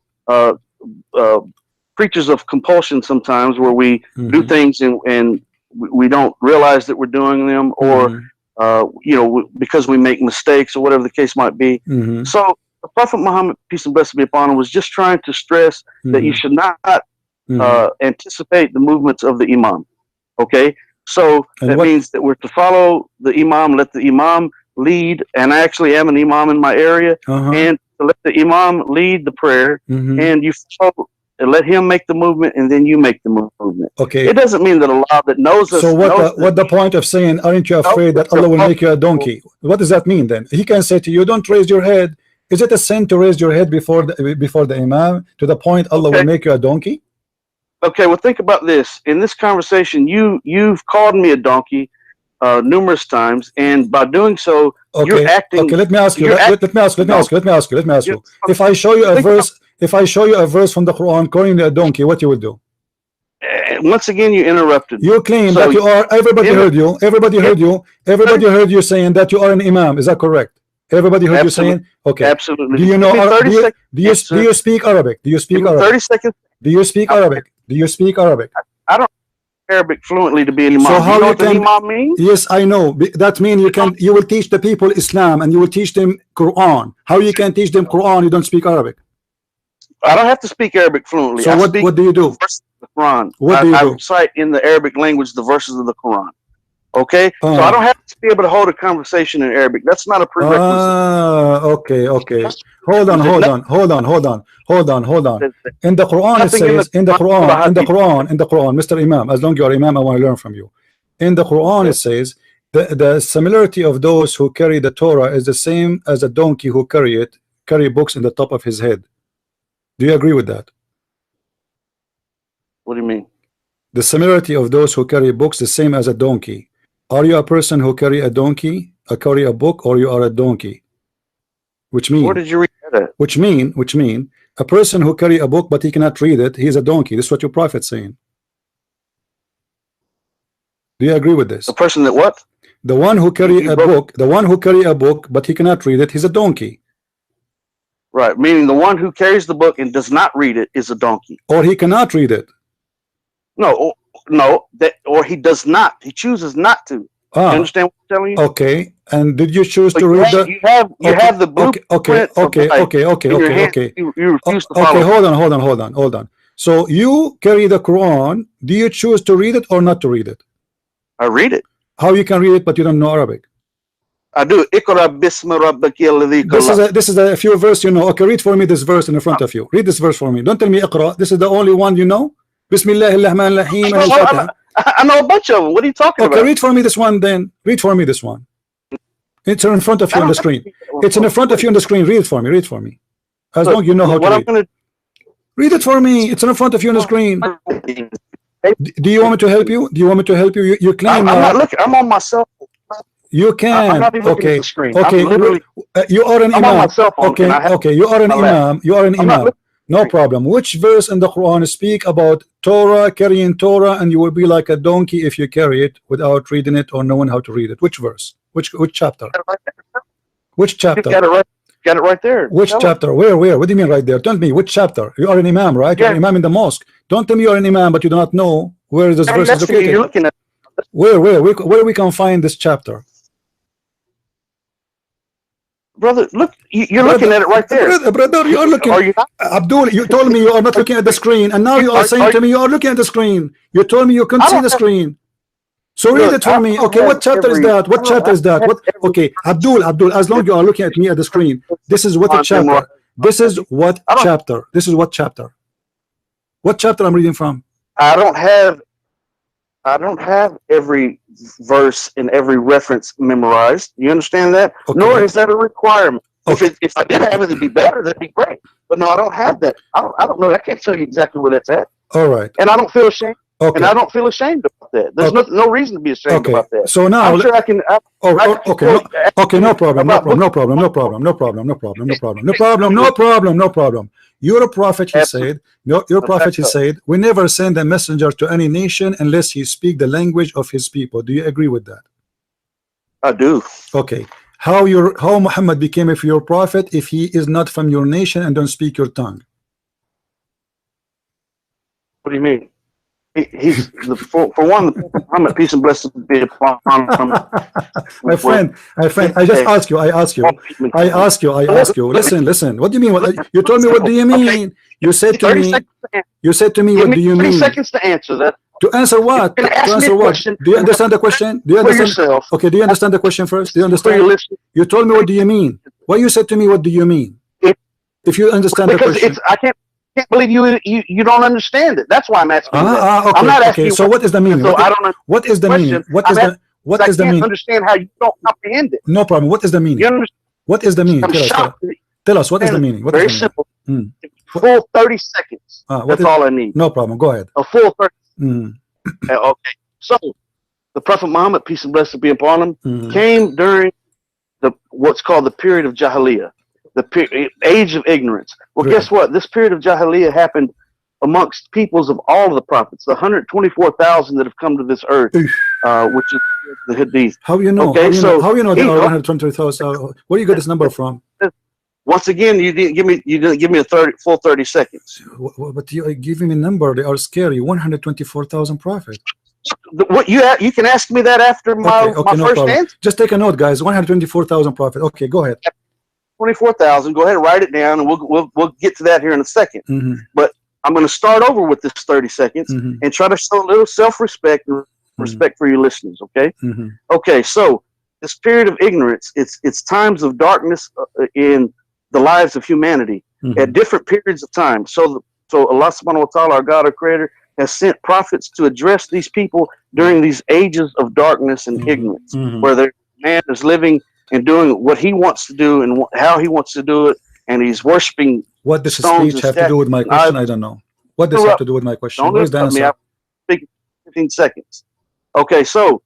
creatures of compulsion sometimes, where we do things and we don't realize that we're doing them, or you know, because we make mistakes or whatever the case might be. So the Prophet Muhammad, peace and blessing be upon him, was just trying to stress that you should not anticipate the movements of the Imam. Okay, so that means that we're to follow the Imam, let the Imam lead, and I actually am an Imam in my area, and to let the Imam lead the prayer, and you follow, and let him make the movement, and then you make the movement. Okay. It doesn't mean that Allah that knows us. So what the point of saying, aren't you afraid that Allah will make you a donkey? What does that mean then? He can say to you, don't raise your head. Is it a sin to raise your head before the Imam to the point Allah will make you a donkey? Okay, well, think about this. In this conversation, you've called me a donkey numerous times, and by doing so, you're acting. Okay, let me ask you. Let me ask you. If I show you a verse, from the Quran calling you a donkey, what you will do? Once again, you interrupted. You claim that you are. Everybody heard you. Everybody heard you. Everybody heard you saying that you are an Imam. Is that correct? Everybody heard you saying. Okay. Absolutely. Do you know? Do you speak Arabic? Do you speak Arabic? 30 seconds. Do you speak Arabic? Do you speak Arabic? I don't speak Arabic fluently to be an Imam. So how you know what an Imam means? Yes, I know. That means you will teach the people Islam and you will teach them Quran. How you can teach them Quran? You don't speak Arabic. I don't have to speak Arabic fluently. So what do you do? The Quran. What do you do? I recite in the Arabic language the verses of the Quran. Okay, so I don't have to be able to hold a conversation in Arabic. That's not a prerequisite. Okay. Hold on. In the Quran it says, in the Quran, Mr. Imam, as long as you're Imam, I want to learn from you. In the Quran it says the similarity of those who carry the Torah is the same as a donkey who carry books in the top of his head. Do you agree with that? What do you mean? The similarity of those who carry books the same as a donkey. Are you a person who carry a donkey, carry a book, or you are a donkey? Which mean? Where did you read that? Which mean a person who carry a book but he cannot read it, he is a donkey. This is what your prophet's saying. Do you agree with this? The person that what? The one who carry a book, but he cannot read it, he's a donkey. Right, meaning the one who carries the book and does not read it is a donkey. Or he cannot read it. No, or he does not. He chooses not to. You understand what I'm telling you? Okay. And did you choose to read the? You have the blueprint. Okay. You refuse to follow. Okay, hold on. So you carry the Quran. Do you choose to read it or not to read it? I read it. How you can read it but you don't know Arabic? I do. This is a few verse you know. Okay, read for me this verse in front of you. Read this verse for me. Don't tell me Iqra. This is the only one you know. Bismillahirrahmanirrahim. I know a bunch of them. What are you talking about? Okay, read for me this one then. Read for me this one. It's in front of you on the screen. It's in front of you on the screen. Read it for me. Read for me. As long as you know how to read. Read it for me. It's in front of you on the screen. Do you want me to help you? You claim I'm not looking. I'm on my cell phone. You can. I'm not even looking at the screen. Okay. You are an I'm Imam. on my cell phone. Okay. You are an Imam. No problem. Which verse in the Quran speak about Torah, carrying Torah, and you will be like a donkey if you carry it without reading it or knowing how to read it? Which verse? Which chapter? Which chapter? Got it right there. Which chapter? Where? What do you mean right there? Tell me which chapter. You are an Imam, right? You're an Imam in the mosque. Don't tell me you're an Imam, but you do not know where this verse is located. You're looking at where we can find this chapter? Brother, look, you're looking at it right there. Brother, you're looking. Are you not? Abdul, you told me you are not looking at the screen, and now you are saying to me you are looking at the screen. You told me you couldn't see the screen. So read it for me. Okay, what chapter is that? What chapter is that? What? Okay, Abdul, as long as you are looking at me at the screen, this is what chapter. This is what chapter. This is what chapter. What chapter I'm reading from? I don't have every verse and every reference memorized. You understand that? Okay. Nor is that a requirement. Okay. If I did have it, it'd be better. That'd be great. But no, I don't have that. I don't know. I can't tell you exactly where that's at. All right. And I don't feel ashamed. Okay. And I don't feel ashamed about that. There's no reason to be ashamed about that. So now, I'm sure I can. Okay, no problem. You're a prophet, he said. Your prophet, he said, we never send a messenger to any nation unless he speak the language of his people. Do you agree with that? I do. Okay. How Muhammad became your prophet if he is not from your nation and don't speak your tongue? What do you mean? He's for one, Muhammad, peace and blessings be upon him. My friend, I just ask you. Listen. What do you mean? You told me, what do you mean? Okay. You said to me, what do you mean? 30 seconds to answer that. To answer what? To answer what? Do you understand the question? Do you understand? Okay, do you understand the question first? Do you understand? You told me, what do you mean? What you said to me, what do you mean? If you understand the question. I can't believe you don't understand it. That's why I'm asking you that. Okay, I'm not asking you. So what is the meaning? So I don't what is the meaning? What is the meaning? I can't understand how you don't comprehend it. No problem. What is the meaning? What is the meaning? Tell us what is the meaning? Very simple. Full 30 seconds. That's all I need. No problem. Go ahead. A full 30. Okay. So the Prophet Muhammad, peace and blessings be upon him, came during what's called the period of Jahiliyyah, the age of ignorance. Well, guess what? This period of Jahiliyyah happened amongst peoples of all of the prophets, the 124,000 that have come to this earth, which is the Hadith. How you know? Okay, how you know there are 123,000? Where do you get this number from? Once again, you didn't give me a full 30 seconds. But you give me a number. They are scary. 124,000 prophets. What you can ask me that after my first answer. Just take a note, guys. 124,000 prophets. Okay, go ahead. 24,000. Go ahead and write it down, and we'll get to that here in a second. But I'm going to start over with this 30 seconds and try to show a little self-respect and respect for your listeners. Okay. Okay. So this period of ignorance, it's times of darkness in the lives of humanity at different periods of time. So Allah subhanahu wa ta'ala, our God, our creator, has sent prophets to address these people during these ages of darkness and ignorance, where the man is living and doing what he wants to do and how he wants to do it, and he's worshiping. What does speech have to do with my question? I don't know. What does it have to do with my question? Where's the answer? I'll speak 15 seconds. Okay, so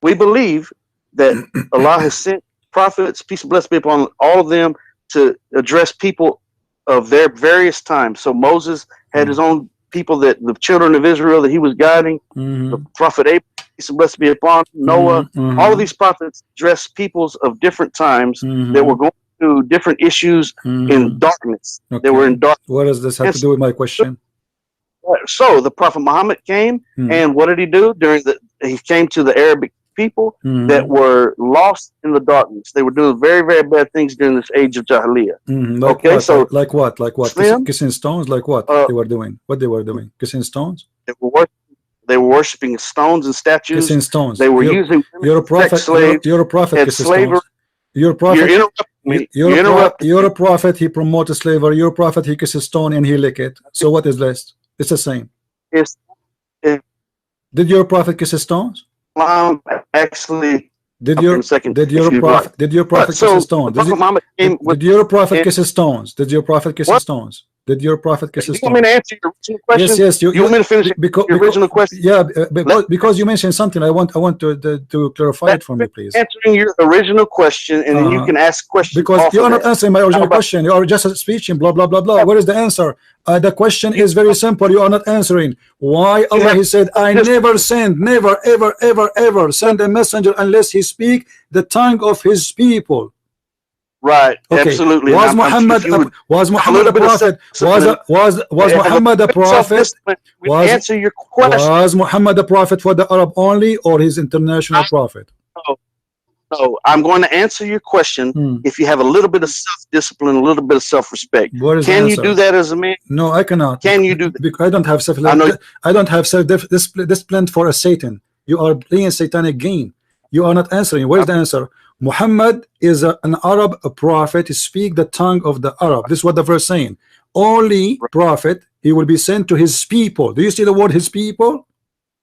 we believe that Allah has sent prophets, peace and blessings be upon all of them, to address people of their various times. So Moses had his own people, that the children of Israel that he was guiding. The prophet Abraham, peace and blessings be upon Noah. All of these prophets address peoples of different times that were going through different issues in darkness. They were in darkness. What does this have to do with my question? So the Prophet Muhammad came, and what did he do? He came to the Arabic people that were lost in the darkness. They were doing very, very bad things during this age of Jahiliyyah. Okay, so like what? Kissing stones? Like what they were doing? What they were doing? Kissing stones? They were worshiping stones and statues. Kissing stones. They were using. You're a prophet. You're a prophet. Kissing stones. You're a prophet. You're a prophet. He promoted slavery. You're a prophet. He kisses stone and he lick it. So what is this? It's the same. Did your prophet kiss stones? Actually, did your prophet kiss stones? Did your prophet kiss stones? Did your prophet kiss stones? Did your prophet kiss stones? You want me to answer your original question? Yes. You want me to finish your original question? Yeah, because you mentioned something. I want to clarify it for me, please. Answering your original question, and then you can ask questions. Because you are not answering my original question. You are just speaking. Blah blah blah blah. Where is the answer? The question is very simple. You are not answering. Why Allah He said, I never send, never ever send a messenger unless he speak the tongue of his people. Right. Okay. Absolutely. Was Muhammad a prophet? Was Muhammad a prophet? Answer your question. Was Muhammad a prophet for the Arab only, or his international prophet? No, I'm going to answer your question. If you have a little bit of self-discipline, a little bit of self-respect, can you do that as a man? No, I cannot. Can you do that? Because I don't have self-discipline for a Satan. You are playing satanic game. You are not answering. Where's the answer? Muhammad is an Arab prophet. He speak the tongue of the Arab. This is what the verse saying. Only prophet, he will be sent to his people. Do you see the word his people?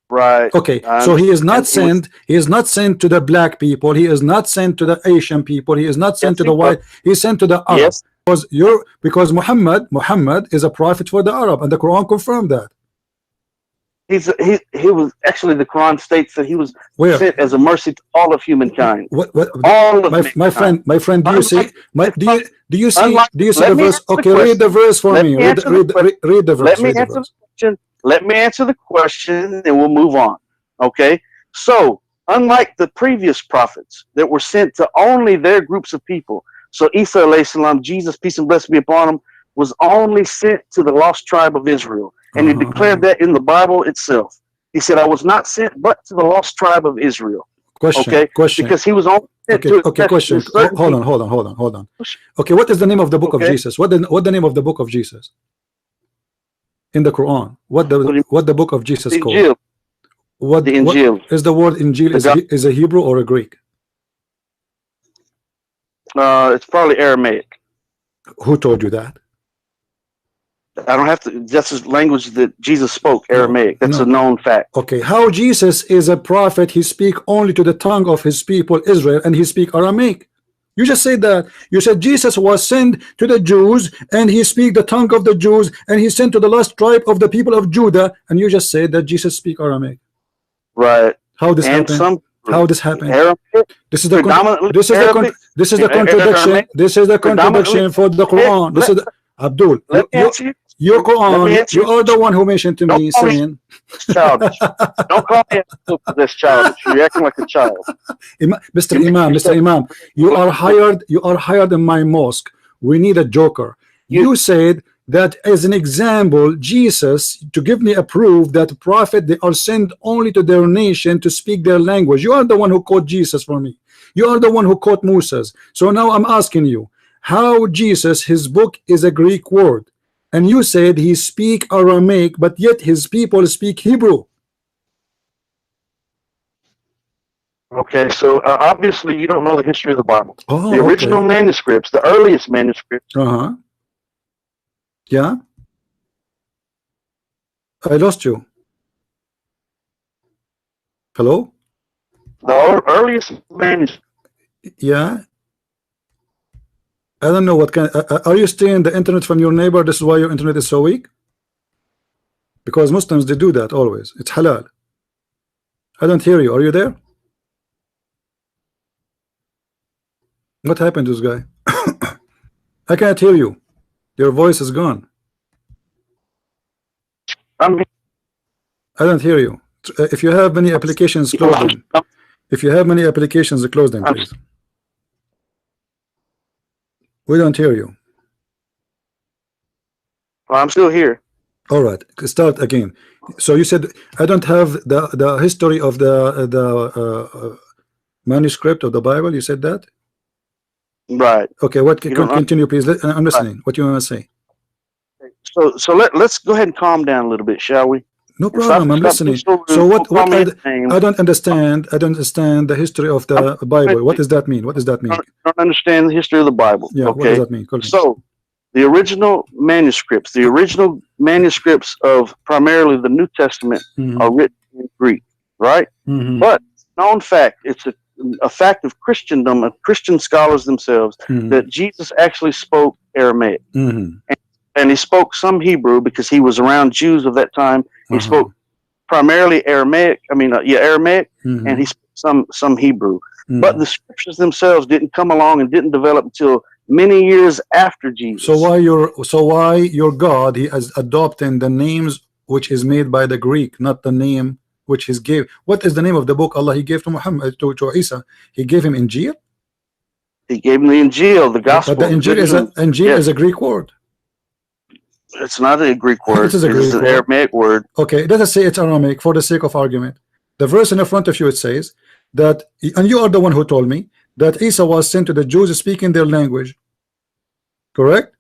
Right. Okay. So he is not sent. He is not sent to the black people. He is not sent to the Asian people. He is not sent to the white. He is sent to the Arab. Because Muhammad is a prophet for the Arab, and the Quran confirmed that. he was actually, the Quran states that he was sent as a mercy to all of humankind. What all of my friend, do you see do you see the verse? Okay, read the verse for me. Read the verse. Let me answer the question and we'll move on. Okay, so unlike the previous prophets that were sent to only their groups of people, so Isa alayhi salam, Jesus, peace and blessing be upon him, was only sent to the lost tribe of Israel. And he declared that in the Bible itself. He said, I was not sent but to the lost tribe of Israel. Question. Because he was only sent to question. Hold on. Okay, what is the name of the book of Jesus? What the name of the book of Jesus? In the Quran. What the book of Jesus called? Injil. What the Injil. What is the word Injil is a Hebrew or a Greek? It's probably Aramaic. Who told you that? I don't have to. That's the language that Jesus spoke, Aramaic. That's a known fact. Okay, how Jesus is a prophet? He speak only to the tongue of his people Israel, and he speak Aramaic. You just said that. You said Jesus was sent to the Jews, and he speak the tongue of the Jews, and he sent to the lost tribe of the people of Judah, and you just said that Jesus speak Aramaic. Right. How this happened? How this happened? This is the contradiction. This is the contradiction for the Quran. This is Abdul. Your Quran. You are the one who mentioned to me saying, "Childish." Don't call me this child. You're acting like a child. Mr. Imam, you are hired. You are hired in my mosque. We need a joker. You said that as an example, Jesus, to give me a proof that prophet, they are sent only to their nation to speak their language. You are the one who quote Jesus for me. You are the one who quote Moses. So now I'm asking you, how Jesus, his book is a Greek word, and you said he speak Aramaic, but yet his people speak Hebrew. Okay, so obviously you don't know the history of the Bible. The original manuscripts, the earliest manuscripts. Yeah, I lost you. Hello? The earliest manuscripts. Yeah. I don't know what kind. Are you stealing the internet from your neighbor? This is why your internet is so weak? Because Muslims, they do that always. It's halal. I don't hear you. Are you there? What happened to this guy? I can't hear you. Your voice is gone. I don't hear you. If you have many applications, close them. If you have many applications, close them, please. We don't hear you. Well, I'm still here. All right, start again. So you said I don't have the history of the manuscript of the Bible. You said that. Right. Okay. What? Continue, please. I'm listening. Right. What you want to say? So let's go ahead and calm down a little bit, shall we? No problem. I'm listening. So what I don't understand. I don't understand the history of the Bible. What does that mean? What does that mean? I don't understand the history of the Bible. Yeah. Okay? What does that mean? So the original manuscripts of primarily the New Testament are written in Greek, right? But known fact, it's a fact of Christendom, of Christian scholars themselves, that Jesus actually spoke Aramaic. And he spoke some Hebrew because he was around Jews of that time. He spoke primarily Aramaic. Aramaic, and he spoke some Hebrew. But the scriptures themselves didn't come along and didn't develop until many years after Jesus. So why your God, he is adopting the names which is made by the Greek, not the name which he gave? What is the name of the book Allah he gave to Muhammad, to Isa? He gave him Injil. He gave him the Injil, the gospel. But the Injil is a Greek word. It's not a Greek word. It's an Aramaic word. Okay, let us say it's Aramaic for the sake of argument. The verse in the front of you, it says that, and you are the one who told me that Isa was sent to the Jews speaking their language. Correct?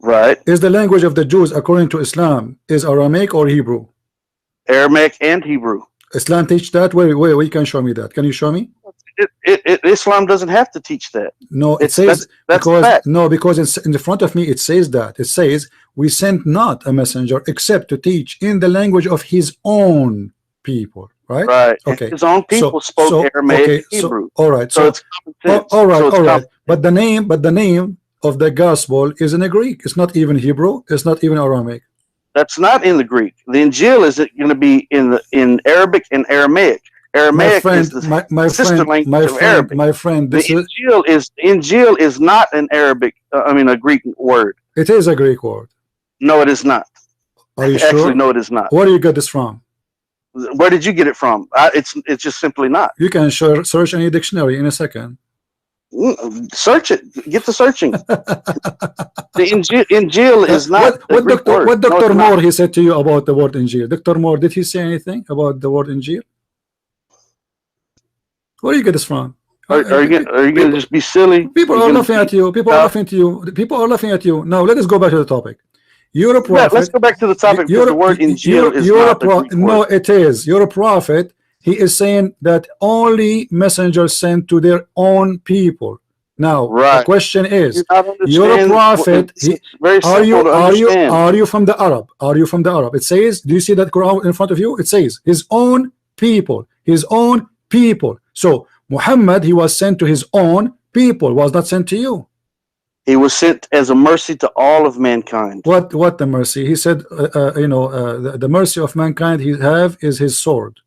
Right. Is the language of the Jews, according to Islam, is Aramaic or Hebrew? Aramaic and Hebrew. Islam teach that? Where you can show me that? Can you show me? Islam doesn't have to teach that. No, it says because it's in the front of me. It says that we sent not a messenger except to teach in the language of his own people. Right. Right. Okay. His own people spoke Aramaic, and Hebrew. All right. So it's all right. But the name of the gospel is in a Greek. It's not even Hebrew. It's not even Aramaic. That's not in the Greek. The Injil is going to be in Arabic and Aramaic. Aramaic is the sister language of Arabic. My friend, the Injil is not an Arabic. A Greek word. It is a Greek word. No, it is not. Are you Actually, sure? no, it is not. Where do you get this from? Where did you get it from? It's just simply not. You can search any dictionary in a second. Search it. Get the searching. The Injil is not. What Dr. Moore he said to you about the word Injil? Dr. Moore, did he say anything about the word Injil? Where do you get this from? Are you going to just be silly? People are laughing at you. People are laughing at you. People are laughing at you. Now let us go back to the topic. You're a prophet. Let's go back to the topic. The word Injil is not a Greek word. No, it is. You're a prophet. He is saying that only messengers sent to their own people. Now, the question is, you're a prophet. Are you from the Arab? Are you from the Arab? It says, do you see that Quran in front of you? It says his own people. His own people. So Muhammad, he was sent to his own people. Was not sent to you. He was sent as a mercy to all of mankind. What the mercy? He said, the mercy of mankind he have is his sword.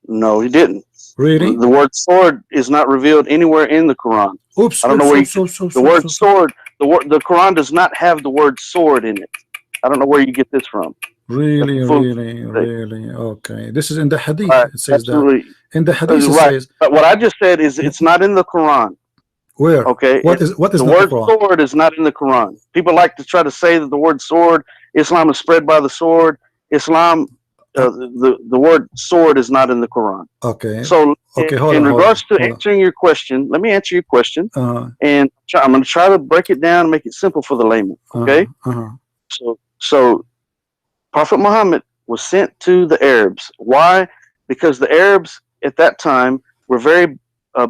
No, he didn't. Really? The word sword is not revealed anywhere in the Quran. Oops. I don't know where the word sword. The Quran does not have the word sword in it. I don't know where you get this from. Really? Okay. This is in the Hadith. It says absolutely. That. In the Hadith it says. But what I just said is it's not in the Quran. Where? Okay. What is the word sword is not in the Quran. People like to try to say that the word sword, Islam is spread by the sword. Islam, the word sword is not in the Quran. Okay. So in regards to answering your question, let me answer your question, and I'm going to try to break it down and make it simple for the layman. Okay. So Prophet Muhammad was sent to the Arabs. Why? Because the Arabs at that time were very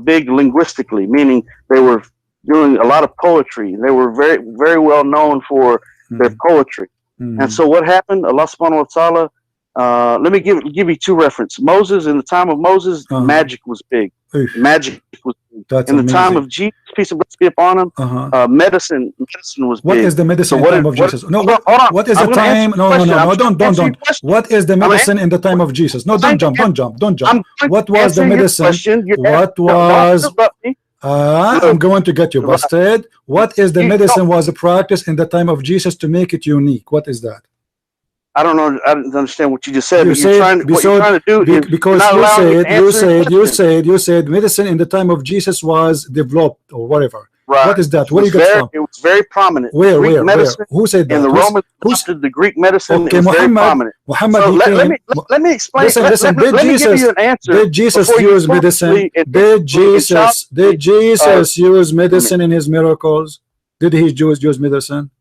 big linguistically, meaning they were doing a lot of poetry. They were very, very well known for their poetry. And so what happened? Allah subhanahu wa ta'ala, let me give you two references. Moses, in the time of Moses, magic was big. Magic was big. In the time of Jesus, peace and blessings be upon him, medicine was big. What is the medicine in the time of Jesus? No, what is the time? No, don't. What is the medicine in the time of Jesus? No, don't jump. What was the medicine? What was... I'm going to get you busted. What is the medicine was a practice in the time of Jesus to make it unique? What is that? I don't know. I don't understand what you just said. What you're trying to do because you said medicine in the time of Jesus was developed or whatever. Right. What is that? Where you get from? It was very prominent. Where? Who said that? And the Romans adopted the Greek medicine. Okay, it was very prominent. Muhammad. So let me explain. Listen. Did Jesus use medicine? Did Jesus use medicine in his miracles? Did he use medicine?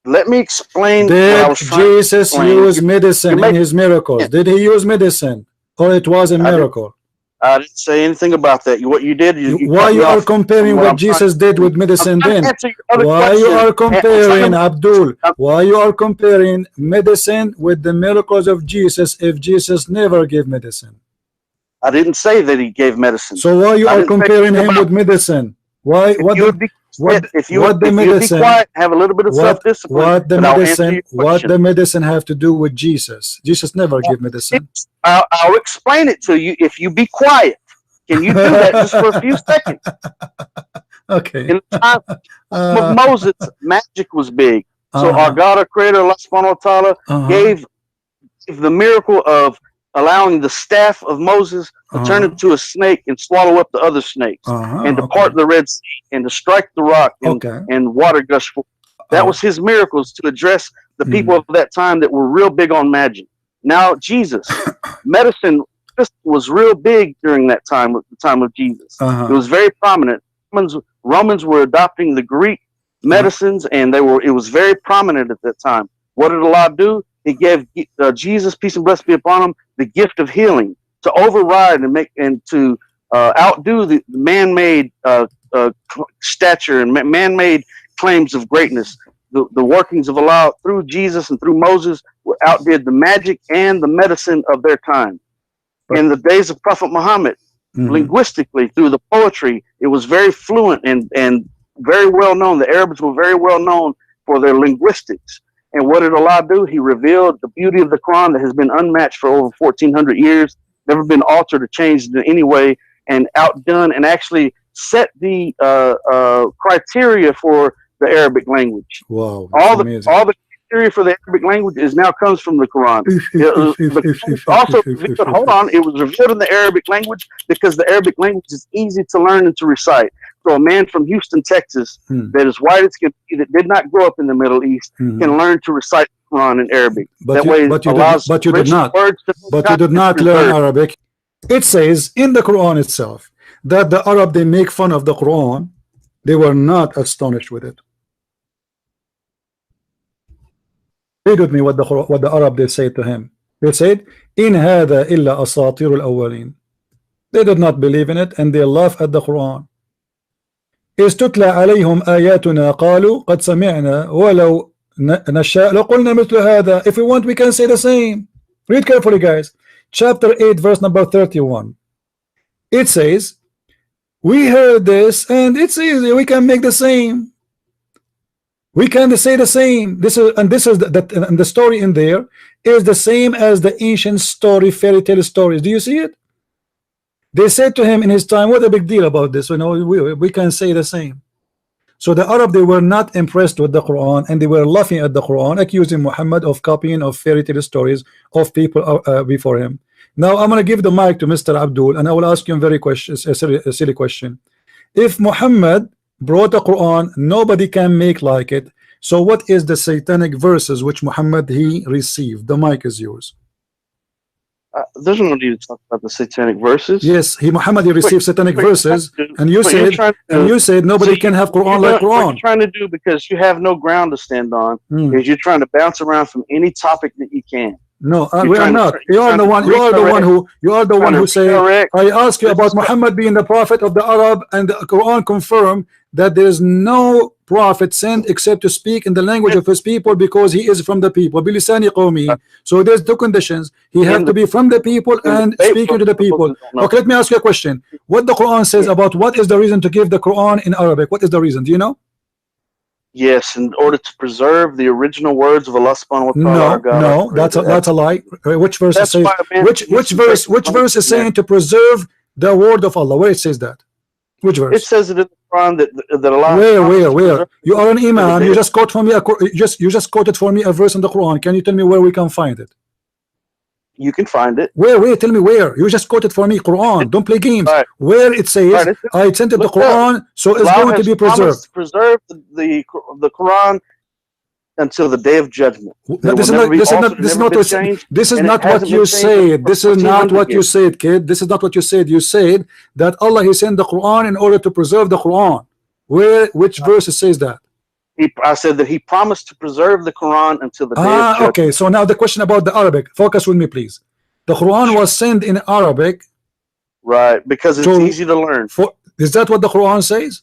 Let me explain. Did Jesus use medicine in his miracles? Did he use medicine, or it was a miracle? I didn't say anything about that. What you did, why you are comparing what Jesus did with medicine then? Why you are comparing, Abdul? Why you are comparing medicine with the miracles of Jesus if Jesus never gave medicine? I didn't say that he gave medicine. So why you are comparing him with medicine? Why? If you would be quiet, have a little bit of self-discipline. What the medicine have to do with Jesus? Jesus never gave medicine. I'll explain it to you if you be quiet. Can you do that just for a few seconds? Okay. In the time of Moses, magic was big. So our God, our Creator, Allah subhanahu wa ta'ala, gave the miracle of allowing the staff of Moses to turn into a snake and swallow up the other snakes, and to part the Red Sea, and to strike the rock, and water gush forth. That was his miracles to address the people of that time that were real big on magic. Now Jesus, medicine was real big during that time, the time of Jesus. It was very prominent. Romans were adopting the Greek medicines, and it was very prominent at that time. What did Allah do? He gave Jesus, peace and blessings be upon him, the gift of healing to override and to outdo the man-made stature and man-made claims of greatness. The workings of Allah through Jesus and through Moses outdid the magic and the medicine of their time. In the days of Prophet Muhammad, linguistically, through the poetry, it was very fluent and very well known. The Arabs were very well known for their linguistics. And what did Allah do? He revealed the beauty of the Quran that has been unmatched for over 1,400 years, never been altered or changed in any way, and outdone, and actually set the criteria for the Arabic language. Wow! All the criteria for the Arabic language now comes from the Quran. Also, hold on, it was revealed in the Arabic language because the Arabic language is easy to learn and to recite. So a man from Houston, Texas, that is white as can be, that did not grow up in the Middle East, can learn to recite the Quran in Arabic. But you did not learn Arabic. It says in the Quran itself that the Arab, they make fun of the Quran. They were not astonished with it. Read with me what the Arab they say to him. They said, "In hada illa asatir al-awwalin." They did not believe in it and they laugh at the Quran. "Istutla alayhum ayatuna qalu qad sami'na walau nasha laqulna mithla hada." If we want, we can say the same. Read carefully, guys. Chapter 8, verse number 31. It says, "We heard this and it's easy. We can make the same. We can say the same." This is and the story in there is the same as the ancient story, fairy tale stories. Do you see it? They said to him in his time, "What a big deal about this? You know, we can say the same." So the Arab, they were not impressed with the Quran and they were laughing at the Quran, accusing Muhammad of copying of fairy tale stories of people before him. Now I'm going to give the mic to Mr. Abdul and I will ask him a silly question. If Muhammad brought a Quran, nobody can make like it. So what is the satanic verses which Muhammad he received? The mic is yours. There's no need to talk about the satanic verses. Yes, Muhammad he received satanic verses, and you said nobody can have Quran like Quran. What you're trying to do, because you have no ground to stand on, is you're trying to bounce around from any topic that you can. No, we are not. You are the one. You are the one who say. I ask you about Muhammad being the prophet of the Arab, and the Quran confirm that there is no prophet sent except to speak in the language of his people, because he is from the people. Bilisani qawmi. So there's two conditions. He has to be from the people and speaking to the people. Okay, let me ask you a question. What the Quran says about what is the reason to give the Quran in Arabic? What is the reason? Do you know? Yes, in order to preserve the original words of Allah subhanahu wa ta'ala. No, that's a lie. Which verse is saying? Which verse is saying to preserve the word of Allah? Where it says that? Which verse? It says it in the Quran that Allah. Where? You are an imam. You just quote for me. You just quoted for me a verse in the Quran. Can you tell me where we can find it? You can find it. Where? Tell me where. You just quoted for me Quran. Don't play games. Right. Where it says, I sent it the Quran, so it's going to be preserved. To preserve the Quran until the day of judgment. This is not what you said. This is not what you said, kid. This is not what you said. You said that Allah he sent the Quran in order to preserve the Quran. Which verse says that? I said that he promised to preserve the Quran until the day of judgment. Okay, so now the question about the Arabic. Focus with me, please. The Quran was sent in Arabic. Right, because it's easy to learn. Is that what the Quran says?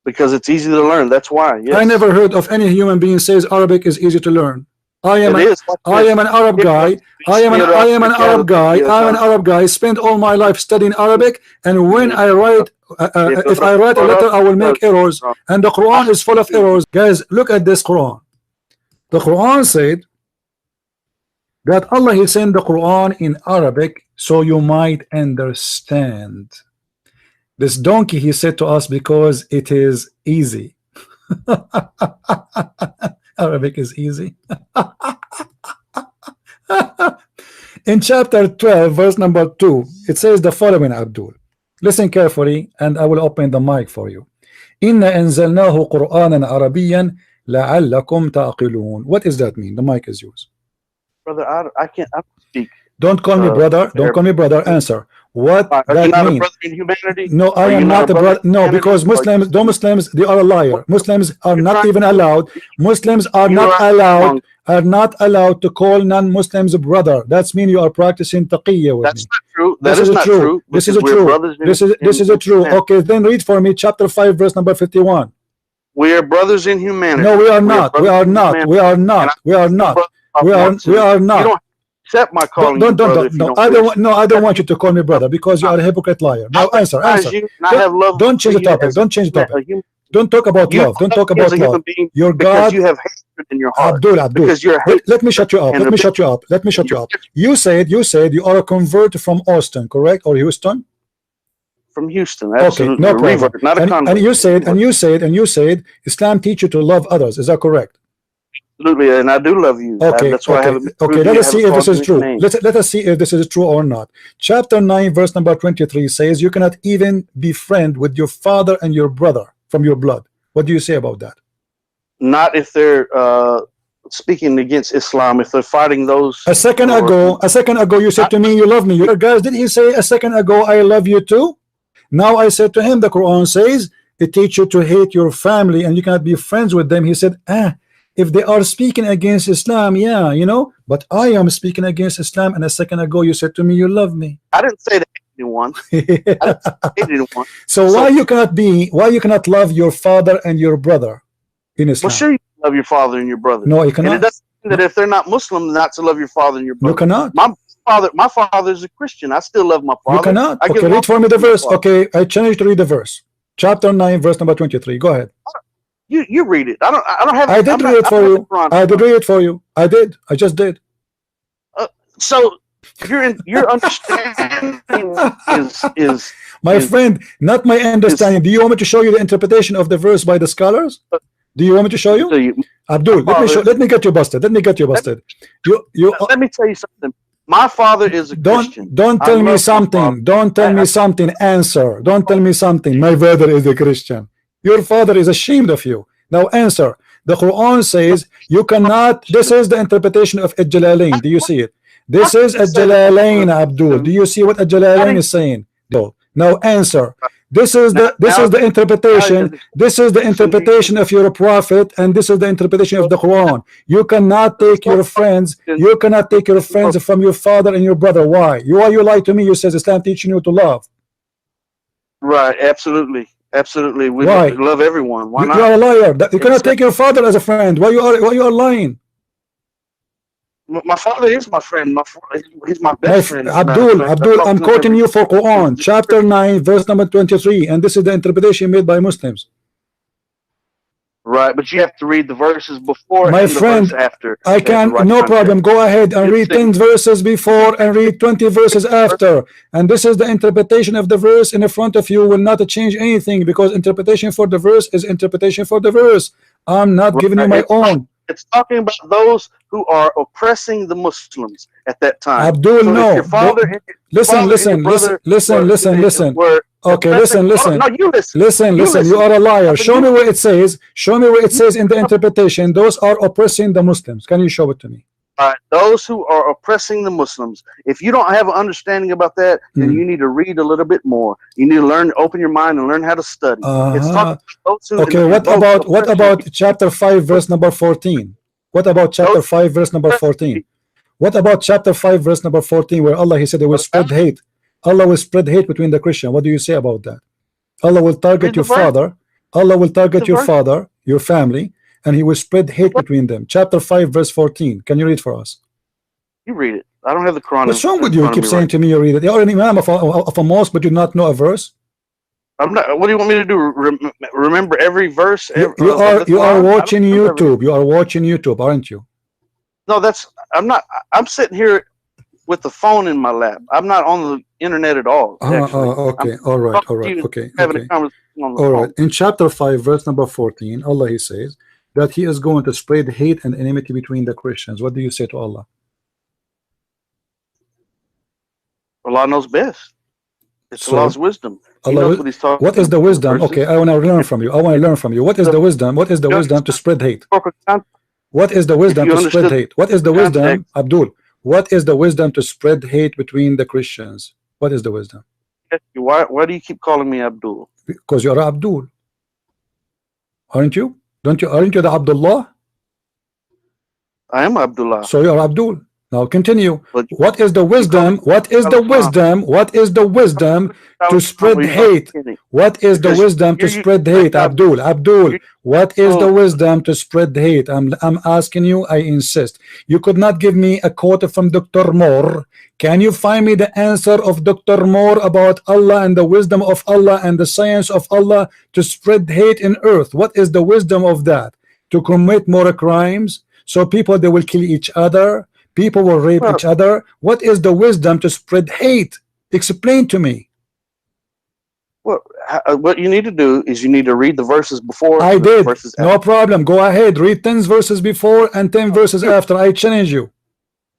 Because it's easy to learn. That's why. Yes. I never heard of any human being says Arabic is easy to learn. I am an Arab guy. I am an Arab guy. Spent all my life studying Arabic, and when I write, if I write a letter, I will make errors, and the Quran is full of errors. Guys, look at this Quran. The Quran said that Allah he sent the Quran in Arabic so you might understand. This donkey he said to us because it is easy. Arabic is easy. In chapter 12, verse number 2, it says the following, Abdul. Listen carefully, and I will open the mic for you. Inna anzalnahu Qur'anan Arabiyan la'allakum ta'qilun. What does that mean? The mic is yours. Brother, I can't speak. Don't call me brother. Don't call me brother. Answer. What that means? Are you not a brother in humanity? No, I am not a brother. No, because Muslims, they are a liar. Muslims are not even allowed. Muslims are not allowed to call non-Muslims brother. That's mean you are practicing taqiyya with me. That's not true. That is not true. This is true. This is true. Okay, then read for me chapter 5, verse number 51. We are brothers in humanity. No, we are not. We are not. We are not. We are not. We are not. Accept my calling. No, I don't want you to call me brother because you are a hypocrite liar. Now answer. Don't change the topic. Don't change the topic. Don't talk about love. Don't talk about love. Your God. hatred in your heart. Abdul, because you're let me shut you up. Let me shut you up. Let me shut you up. You said you are a convert from Austin, correct, or Houston? From Houston, absolutely. Okay, no problem. Revert, not a convert. And you said Islam teach you to love others. Is that correct? Absolutely, and I do love you. Okay, that's why I haven't. Okay, let us see if this is true. Let us see if this is true or not. Chapter 9, verse number 23 says you cannot even be friend with your father and your brother from your blood. What do you say about that? Not if they're speaking against Islam. If they're fighting those. A second ago, you said to me you love me. Your guys, did he say a second ago I love you too? Now I said to him, the Quran says it teaches you to hate your family and you cannot be friends with them. He said, if they are speaking against Islam, yeah, you know, but I am speaking against Islam, and a second ago you said to me you love me. I didn't say that anyone. So why you cannot love your father and your brother in Islam? Well, sure, you love your father and your brother. No, you cannot. And it doesn't mean that if they're not Muslim, not to love your father and your brother. You cannot. My father is a Christian. I still love my father. You cannot. Okay, read for me the verse. Okay, I challenge you to read the verse. Chapter 9, verse number 23. Go ahead. You read it. I don't have. I did read it for you. I did read it for you. I did. I just did. So your understanding is my friend, not my understanding. Do you want me to show you the interpretation of the verse by the scholars? Do you want me to show you? Abdul, let me get you busted. Let me get you busted. Let me tell you something. My father is a Christian. Don't tell me something. Don't tell me something. Answer. Don't tell me something. My father is a Christian. Your father is ashamed of you. Now answer. The Quran says you cannot. This is the interpretation of Al-Jalalain. Do you see it? This is Al-Jalalain, Abdul. Do you see what Al-Jalalain is saying? No. Now answer. This is the interpretation. This is the interpretation of your prophet, and this is the interpretation of the Quran. You cannot take your friends. You cannot take your friends from your father and your brother. Why? You lie to me. You says Islam teaching you to love. Right. Absolutely. Absolutely. We love everyone. Why not? You are a liar. You cannot take your father as a friend. Why you are lying? My father is my friend. He's my best friend. Abdul, I'm quoting you for Quran, chapter 9, verse number 23, and this is the interpretation made by Muslims. Right, but you have to read the verses before. My friend, after. I can, no problem. Go ahead and read 10 verses before and read 20 verses after. And this is the interpretation of the verse in the front of you. Will not change anything, because interpretation for the verse is interpretation for the verse. I'm not giving you my own. It's talking about those who are oppressing the Muslims at that time. Abdul, so no. Listen. Okay, listen. No, you listen. Listen. You are a liar. Show me where it says. Show me where it says in the interpretation. Those are oppressing the Muslims. Can you show it to me? All right, those who are oppressing the Muslims. If you don't have an understanding about that, then you need to read a little bit more. You need to learn, open your mind, and learn how to study. Okay, what about chapter 5, verse number 14? What about chapter 5, verse number 14? What about chapter 5, verse number 14, where Allah, He said, they will spread hate. Allah will spread hate between the Christian. What do you say about that? Allah will target your father. Allah will target your father, your family, and He will spread hate between them. Chapter 5, verse 14. Can you read for us? You read it. I don't have the Quran. What's wrong with you? You keep saying to me you read it. You are an imam of a mosque, but you do not know a verse. I'm not. What do you want me to do? Remember every verse? You are watching YouTube. You are watching YouTube, aren't you? No, I'm not. I'm sitting here with the phone in my lap. I'm not on the internet at all. Okay. All right. Okay. All right. In chapter 5, verse number 14, Allah, He says that He is going to spread hate and enmity between the Christians. What do you say to Allah? Allah knows best. It's Allah's wisdom. He knows what He's talking. What is the wisdom? Okay, I want to learn from you. What is the wisdom? What is the wisdom to spread hate? What is the wisdom to spread hate? What is the wisdom, Abdul? What is the wisdom to spread hate between the Christians? What is the wisdom? Why do you keep calling me Abdul? Because you are Abdul, aren't you? Aren't you the Abdullah? I am Abdullah. So you are Abdul. Now continue. What is the wisdom? What is the wisdom? What is the wisdom to spread hate? What is the wisdom to spread hate? Abdul, what is the wisdom to spread hate? I'm asking you, I insist. You could not give me a quote from Dr. Moore. Can you find me the answer of Dr. Moore about Allah and the wisdom of Allah and the science of Allah to spread hate in earth? What is the wisdom of that? to commit more crimes. So people, they will kill each other. People will rape each other. What is the wisdom to spread hate? Explain to me. Well, what you need to do is you need to read the verses before. I did. Verses no problem. Go ahead. Read 10 verses before and 10 verses after. I challenge you.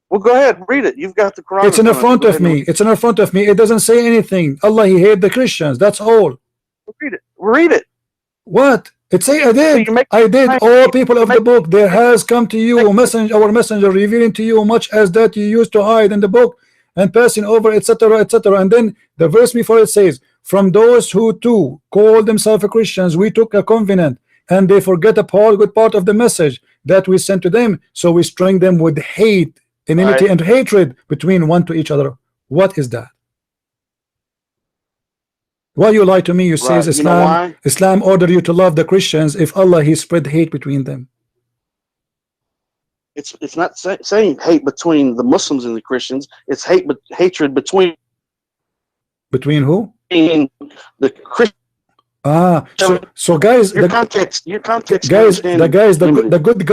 Well, go ahead. Read it. You've got the Quran. It's in the front of me. It's in the front of me. It doesn't say anything. Allah, He hate the Christians. That's all. Read it. Read it. What? It say I did. I did. All people of the book, there has come to you our messenger revealing to you much as that you used to hide in the book and passing over, etc., etc. And then the verse before it says, from those who too call themselves Christians, we took a covenant, and they forget a good part of the message that we sent to them. So we string them with hate, enmity, and hatred between one to each other. What is that? Why you lie to me? You say Islam order you to love the Christians if Allah He spread hate between them. It's not saying hate between the Muslims and the Christians. It's hatred between who? The Christians. So guys, your context guys, the good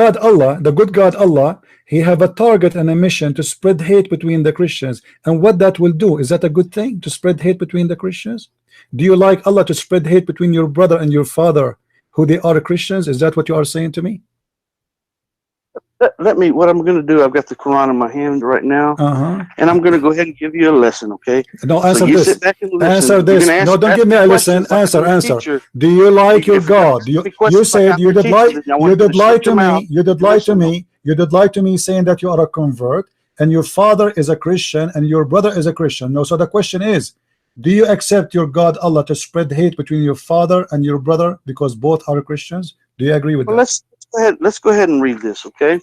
God Allah, He have a target and a mission to spread hate between the Christians. And what that will do, is that a good thing to spread hate between the Christians? Do you like Allah to spread hate between your brother and your father who they are Christians? Is that what you are saying to me? Let me, what I'm going to do, I've got the Quran in my hand right now, and I'm going to go ahead and give you a lesson, okay? No, answer this. Answer this. No, don't give me a lesson. Answer. Do you like your God? You said you did lie to me. You did lie to me. You did lie to me saying that you are a convert and your father is a Christian and your brother is a Christian. No, so the question is, do you accept your God Allah to spread hate between your father and your brother because both are Christians? Do you agree with that? Let's go ahead and read this, okay?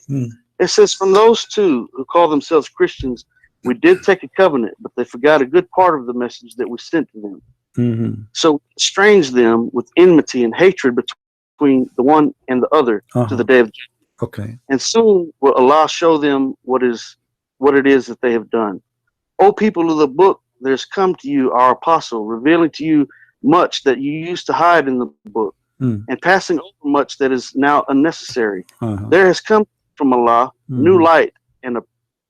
It says, from those two who call themselves Christians, we did take a covenant, but they forgot a good part of the message that we sent to them. So we estranged them with enmity and hatred between the one and the other to the day of judgment. Okay. And soon will Allah show them what it is that they have done. O people of the book, there's come to you our apostle, revealing to you much that you used to hide in the book, and passing over much that is now unnecessary. There has come from Allah new light and a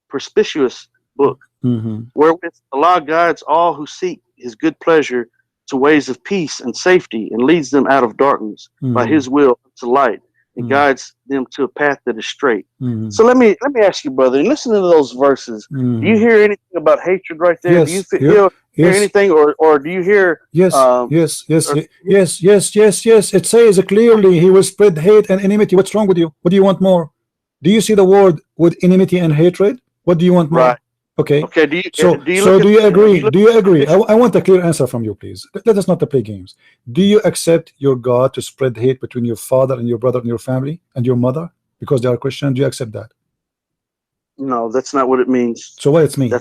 perspicuous book, wherewith Allah guides all who seek His good pleasure to ways of peace and safety, and leads them out of darkness by His will to light, and guides them to a path that is straight. So let me ask you, brother, and listen to those verses. Do you hear anything about hatred right there? Yes. Do you hear anything, or do you hear? Yes. It says clearly He will spread hate and enmity. What's wrong with you? What do you want more? Do you see the word with enmity and hatred? What do you want more? Right. Okay. Okay. Do you agree? Do you agree? I want a clear answer from you, please. Let us not play games. Do you accept your God to spread hate between your father and your brother and your family and your mother because they are Christian? Do you accept that? No, that's not what it means. So what it means?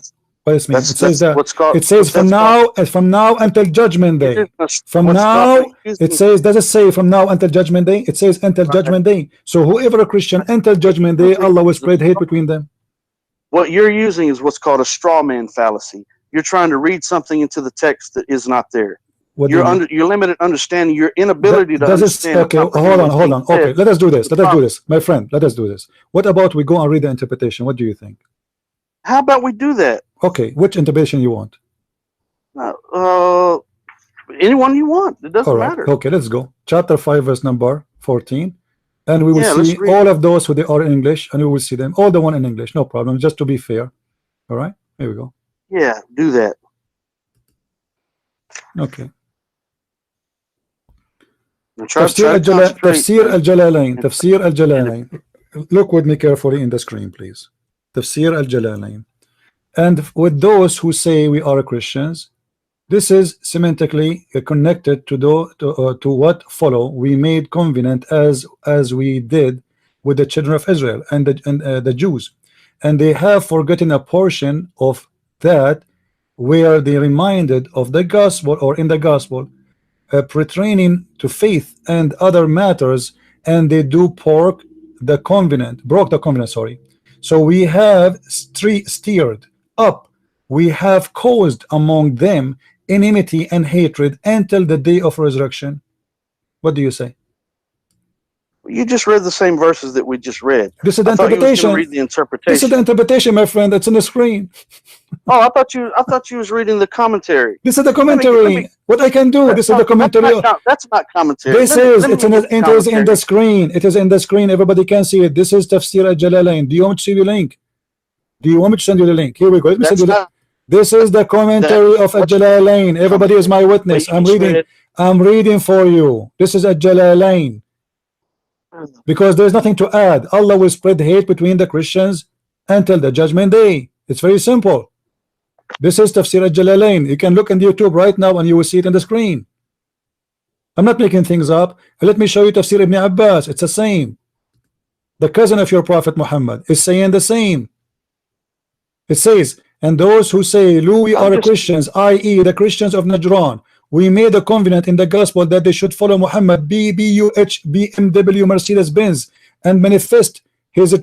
What it means? It says that it says from now until judgment day. From now, it says, does it say from now until judgment day? It says until judgment day. So whoever a Christian until judgment day, Allah will spread hate between them. What you're using is what's called a straw man fallacy. You're trying to read something into the text that is not there. Your limited understanding, your inability to understand. Okay, hold on. Okay, let us do this. My friend. Let us do this. What about we go and read the interpretation? What do you think? How about we do that? Okay, which interpretation you want? Anyone you want. It doesn't matter. Okay, let's go. Chapter 5, verse number 14. And we will see all of those who they are in English, and we will see them all the one in English, no problem, just to be fair. All right, here we go. Yeah, do that. Okay. Tafsir al-Jalalain. Look with me carefully in the screen, please. Tafsir al-Jalalain. And with those who say we are Christians, this is semantically connected to what follow. We made covenant as we did with the children of Israel and the Jews, and they have forgotten a portion of that where they reminded of the gospel, or in the gospel, pertaining to faith and other matters, and they do broke the covenant. Sorry. So we have steered up. We have caused among them enmity and hatred until the day of resurrection. What do you say? You just read the same verses that we just read. This is the interpretation. Read the interpretation. This is the interpretation, my friend. That's on the screen. Oh, I thought you was reading the commentary. This is the commentary. What I can do? This is the commentary. That's not commentary. It is in the screen. It is in the screen. Everybody can see it. This is Tafsir al-Jalalain. Do you want me to see the link? Do you want me to send you the link? Here we go. Let me send you the. This is the commentary of al-Jalalain. Everybody is my witness. I'm reading for you. This is al-Jalalain. Because there's nothing to add. Allah will spread hate between the Christians until the judgment day. It's very simple. This is Tafsir al-Jalalain. You can look on YouTube right now and you will see it on the screen. I'm not making things up. Let me show you Tafsir Ibn Abbas. It's the same. The cousin of your Prophet Muhammad is saying the same. It says, and those who say, we are Christians, i.e. the Christians of Najran, we made a covenant in the gospel that they should follow Muhammad, BUH, BMW, Mercedes-Benz, and manifest his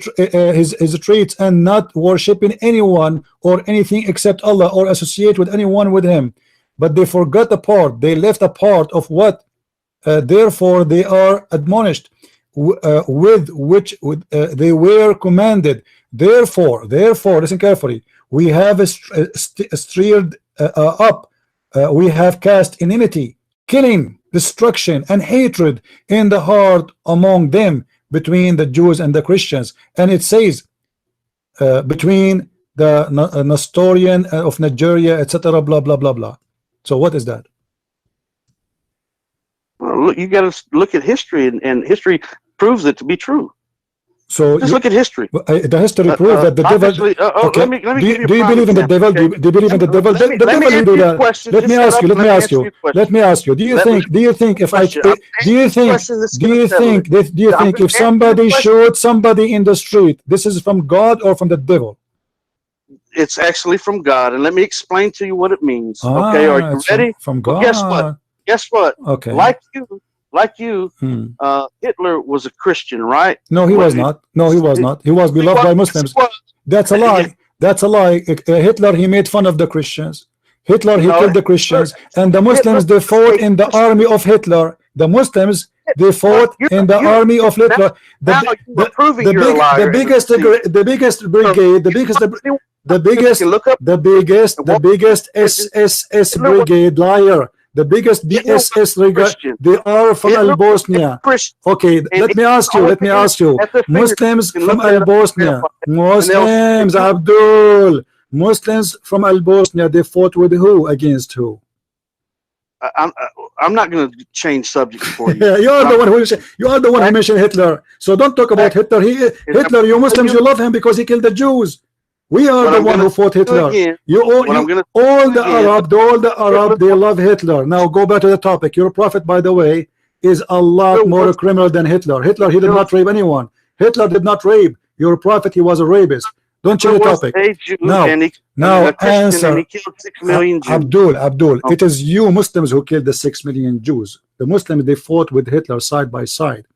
traits and not worshiping anyone or anything except Allah or associate with anyone with him. But they forgot the part. They left a part of what therefore they are admonished with which they were commanded. Therefore, listen carefully. We have stirred up. We have cast enmity, killing, destruction, and hatred in the heart among them between the Jews and the Christians. And it says between the Nestorian of Nigeria, etc. Blah blah blah blah. So what is that? Well, look, you got to look at history, and history proves it to be true. So just look at history. The history proves that the devil. Actually, okay. Let me Do you believe in the devil? Do you believe in the devil? The devil will do that. Let me ask you. Do you think if somebody shoots somebody in the street, this is from God or from the devil? It's actually from God, and let me explain to you what it means. Okay, are you ready? From God. Guess what? Okay. Like you, Hitler was a Christian, right? No, he was not. No, he was not. He was beloved by Muslims. That's a lie. That's a lie. Hitler, he made fun of the Christians. Hitler, he killed the Christians, and the Muslims, they fought in the army of Hitler. The Muslims, they fought in the army of Hitler. The biggest SSS brigade, liar. The biggest BSS brigade, they are from Al-Bosnia. Okay, let me ask you. Muslims from Al-Bosnia, Muslims, Abdul, Muslims from Al-Bosnia, they fought with who against who? I'm not going to change subject for you. Yeah, you are the one who mentioned Hitler. So don't talk about Hitler. Hitler, you Muslims, you love him because he killed the Jews. We are the one who fought Hitler. All the Arab, they love Hitler. Now go back to the topic. Your prophet, by the way, is a lot more criminal than Hitler. Hitler, he did not rape anyone. Hitler did not rape. Your prophet, he was a rapist. Don't change the topic. Now answer. He killed 6 million Jews. Abdul, it is you Muslims who killed the 6 million Jews. The Muslims, they fought with Hitler side by side.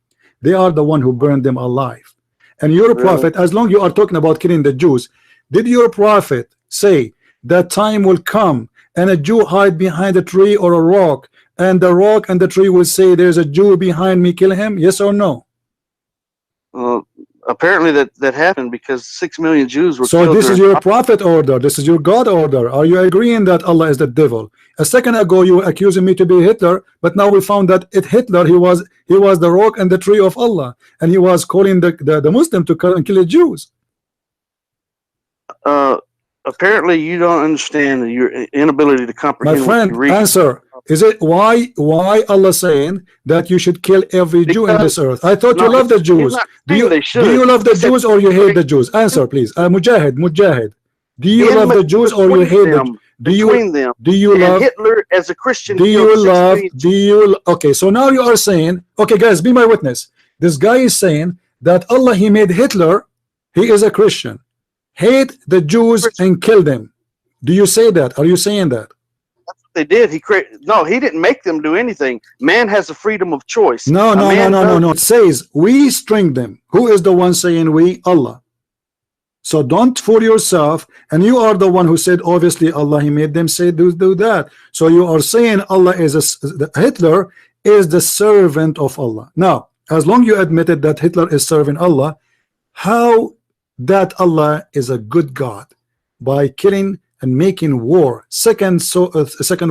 They are the one who burned them alive. And your prophet, as long as you are talking about killing the Jews, did your prophet say that time will come and a Jew hide behind a tree or a rock, and the rock and the tree will say, there's a Jew behind me, kill him? Yes or no? Apparently that happened because 6 million Jews were killed. So this is your prophet order. This is your God order. Are you agreeing that Allah is the devil? A second ago you were accusing me to be Hitler, but now we found that Hitler, he was the rock and the tree of Allah, and he was calling the Muslim to kill the Jews. Apparently you don't understand your inability to comprehend. My friend, answer. Is it why Allah saying that you should kill every Jew in this earth? I thought you love the Jews. Do you love the Jews or you hate the Jews? Answer, please. Mujahid. Do you love the Jews or you hate them? Do you love Hitler as a Christian? Okay, so now you are saying, okay guys, be my witness. This guy is saying that Allah, he made Hitler, he is a Christian. Hate the Jews and kill them. Do you say that? Are you saying that? That's what they did. He didn't make them do anything. Man has the freedom of choice. No. It says we string them. Who is the one saying we? Allah. So don't fool yourself. And you are the one who said, obviously Allah, he made them say do that. So you are saying Allah is Hitler is the servant of Allah. Now as long you admitted that Hitler is serving Allah, how that Allah is a good God by killing and making war. Second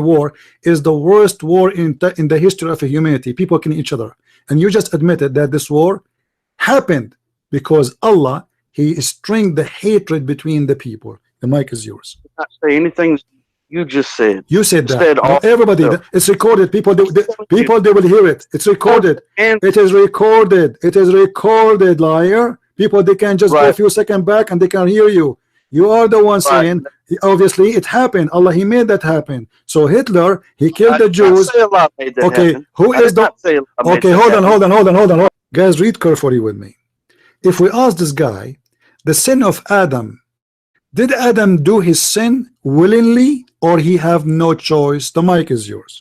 war is the worst war in the history of humanity. People killing each other, and you just admitted that this war happened because Allah, He stringed the hatred between the people. The mic is yours. Not say anything you just said. You said that. Said all everybody, it's recorded. People, they will hear it. It's recorded. And It is recorded. It is recorded, liar. People, they can just go a Right. few seconds back and they can hear you. You are the one saying, obviously, it happened. Allah, He made that happen. So Hitler, he killed the Jews. Allah made that Okay, happen. who I is did the? not say Allah made Okay, that hold on, happen. hold on. Guys, read carefully with me. If we ask this guy, the sin of Adam, did Adam do his sin willingly or he have no choice? The mic is yours.